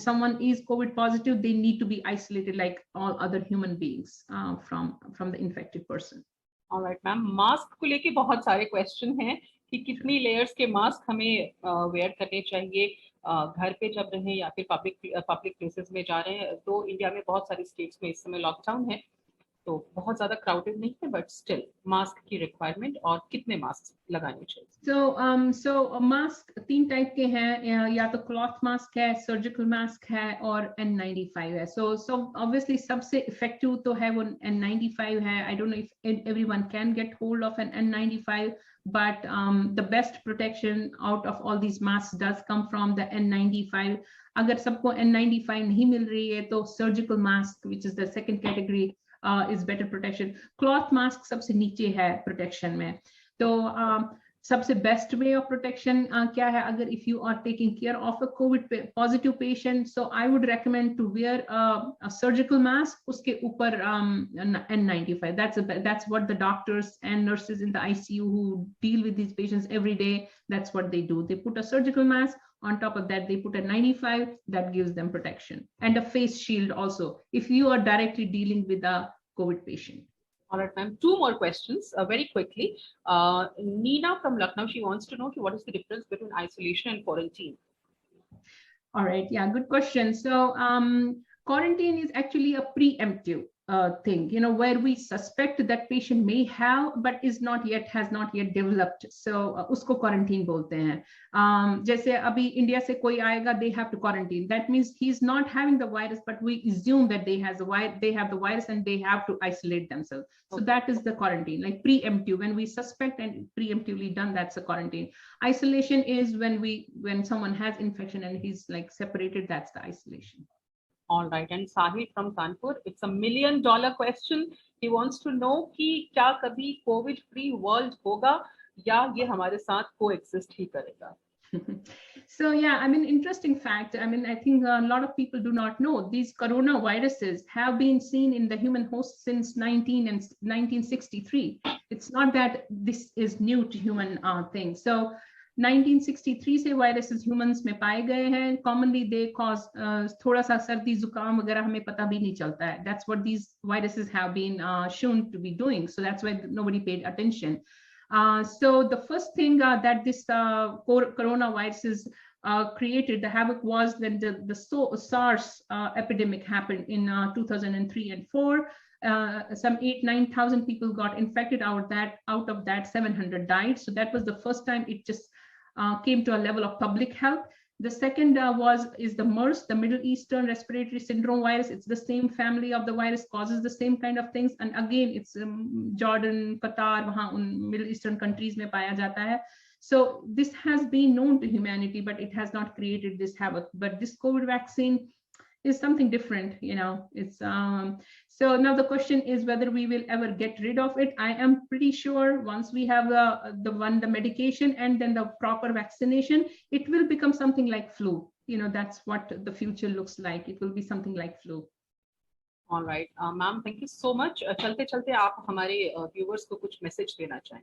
someone is COVID positive, they need to be isolated like all other human beings from the infected person. All right, ma'am. Mask को लेके बहुत सारे question हैं कि कितनी layers के mask हमें where करने चाहिए घर पे जब रहें या फिर पब्लिक प्लेसेस में जा रहे हैं. तो इंडिया में बहुत सारी स्टेट्स में इस समय लॉकडाउन है, तो बहुत ज्यादा क्राउडेड नहीं है, बट स्टिल मास्क की रिक्वायरमेंट और कितने मास्क लगाने चाहिए? So मास्क 3 टाइप के हैं, या तो क्लॉथ मास्क है, सर्जिकल मास्क है और N95 है. So obviously सबसे इफेक्टिव तो है वो N95 है. I don't know if everyone can get hold of an N95, but the best protection out of all these masks does come from the N95. अगर सबको N95 नहीं मिल रही है तो surgical mask, which is the second category, is better protection. Cloth mask सबसे नीचे है protection में. तो सबसे best way of protection क्या है? अगर if you are taking care of a COVID positive patient, so I would recommend to wear a surgical mask. उसके ऊपर N95. That's what the doctors and nurses in the ICU who deal with these patients every day, that's what they do. They put a surgical mask. On top of that, they put a 95 that gives them protection, and a face shield also if you are directly dealing with a COVID patient. All right, ma'am. 2 more questions very quickly. Neena from Lucknow, she wants to know what is the difference between isolation and quarantine? All right, yeah, good question. So quarantine is actually a preemptive thing, where we suspect that patient may have but has not yet developed. So usko quarantine bolte hain. Jaise abhi India se koi aayega, they have to quarantine. That means he's not having the virus, but we assume that they have the virus and they have to isolate themselves. So that is the quarantine, like preemptive. When we suspect and preemptively done, that's a quarantine. Isolation is when someone has infection and he's like separated, that's the isolation. All right, and Sahil from Kanpur, it's $1 million question. He wants to know कि क्या कभी COVID free world होगा या ये हमारे साथ coexist ही करेगा? So yeah, I mean, interesting fact. I mean, I think a lot of people do not know these coronaviruses have been seen in the human host since 1963. It's not that this is new to human thing. So 1963 से viruses humans में पाए गए हैं. Commonly they cause थोड़ा सा सर्दी जुकाम वगैरह हमें पता भी नहीं चलता है. That's what these viruses have been shown to be doing. So that's why nobody paid attention. So the first thing that this coronaviruses created, the havoc was when the SARS epidemic happened in 2003 and 4. Some 8,000-9,000 people got infected. Out of that 700 died. So that was the first time it just came to a level of public health. The second is the MERS, the Middle Eastern Respiratory Syndrome virus. It's the same family of the virus, causes the same kind of things. And again, it's Jordan, Qatar, वहाँ उन Middle Eastern countries में पाया जाता है. So this has been known to humanity, but it has not created this havoc. But this COVID vaccine is something different, you know. It's so now the question is whether we will ever get rid of it. I am pretty sure once we have the medication and then the proper vaccination, it will become something like flu. You know, that's what the future looks like. It will be something like flu. All right, ma'am, thank you so much. चलते चलते आप हमारे viewers को कुछ message देना चाहें?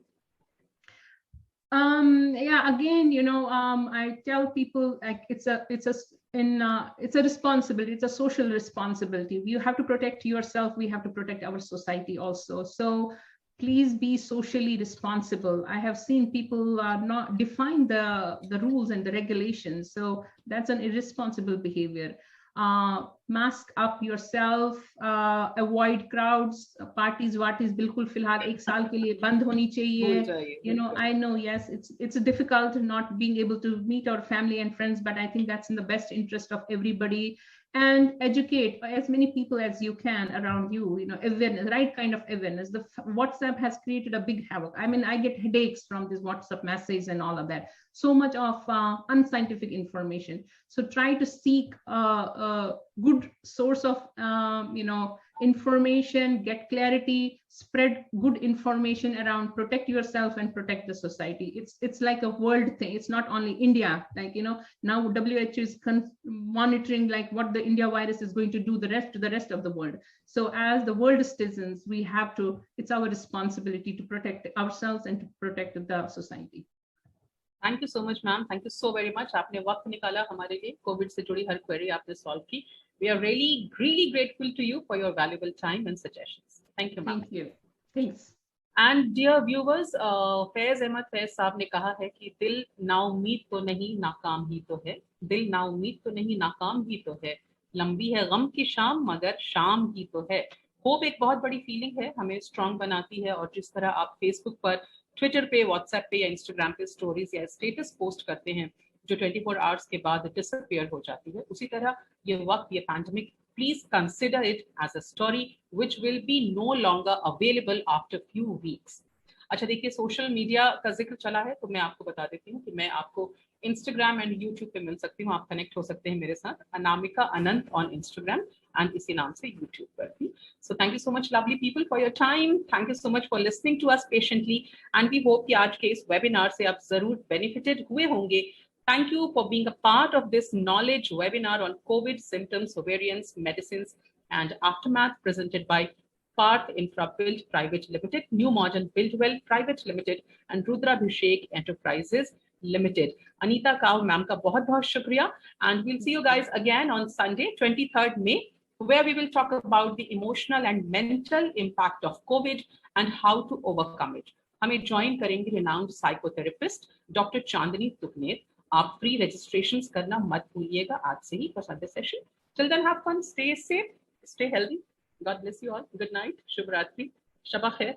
Yeah, again, you know, I tell people like it's a responsibility, it's a social responsibility. You have to protect yourself, we have to protect our society also. So please be socially responsible. I have seen people not define the rules and the regulations. So that's an irresponsible behavior. Mask up yourself, avoid crowds, parties बिल्कुल फिलहाल एक साल के लिए बंद होनी चाहिए. You know, I know, yes, it's difficult not being able to meet our family and friends, but I think that's in the best interest of everybody. And educate as many people as you can around you, you know, awareness, right kind of awareness. The WhatsApp has created a big havoc. I mean, I get headaches from this WhatsApp message and all of that. So much of unscientific information. So try to seek a good source of, you know, information, get clarity, spread good information around, protect yourself and protect the society. It's like a world thing. It's not only India. Like, you know, now WHO is monitoring like what the India virus is going to do to the rest of the world. So as the world citizens, we have to, it's our responsibility to protect ourselves and to protect the society. Thank you so much, ma'am. Thank you so very much. आपने वक्त निकाला हमारे लिए, Covid से जुड़ी हर query आपने solve की. We are really grateful to you for your valuable time and suggestions. Thank you, ma'am. Thank you. Thanks. And dear viewers, Faiz Ahmad Faiz Sahab ने कहा है कि दिल नाउमीद तो नहीं नाकाम ही तो है, दिल नाउमीद तो नहीं नाकाम ही तो है, लंबी है गम की शाम मगर शाम ही तो है. होप एक बहुत बड़ी फीलिंग है, हमें स्ट्रॉन्ग बनाती है. और जिस तरह आप फेसबुक पर, ट्विटर पे, व्हाट्सएप पे या इंस्टाग्राम पे स्टोरीज या स्टेटस पोस्ट करते हैं जो 24 आवर्स के बाद डिसअपियर हो जाती है, उसी तरह ये वक्त, ये pandemic, please consider it as a story which will be no longer available after few weeks. अच्छा देखिए, सोशल मीडिया का जिक्र चला है तो मैं आपको बता देती हूँ कि मैं आपको इंस्टाग्राम एंड यूट्यूब पे मिल सकती हूँ. आप कनेक्ट हो सकते हैं मेरे साथ, Anamika Anant on Instagram and इसी नाम से यूट्यूब पर भी. So thank you so much lovely people for your time. Thank you so much for listening to us patiently and we hope कि आज के इस वेबिनार से आप जरूर बेनिफिटेड हुए होंगे. Thank you for being a part of this knowledge webinar on COVID symptoms, variants, medicines, and aftermath, presented by Parth Infrabuild Private Limited, New Modern Buildwell Private Limited, and Rudrabhishek Enterprises Limited. Anita Kao ma'am ka बहुत shukriya, and we'll see you guys again on Sunday, 23rd May, where we will talk about the emotional and mental impact of COVID and how to overcome it. हमें join करेंगे renowned psychotherapist Dr. Chandani Tuknet. आप free registrations करना मत भूलिएगा आज से ही for Sunday session. Till then have fun, stay safe, stay healthy. God bless you all. Good night, शुभ रात्रि, शबा खैर.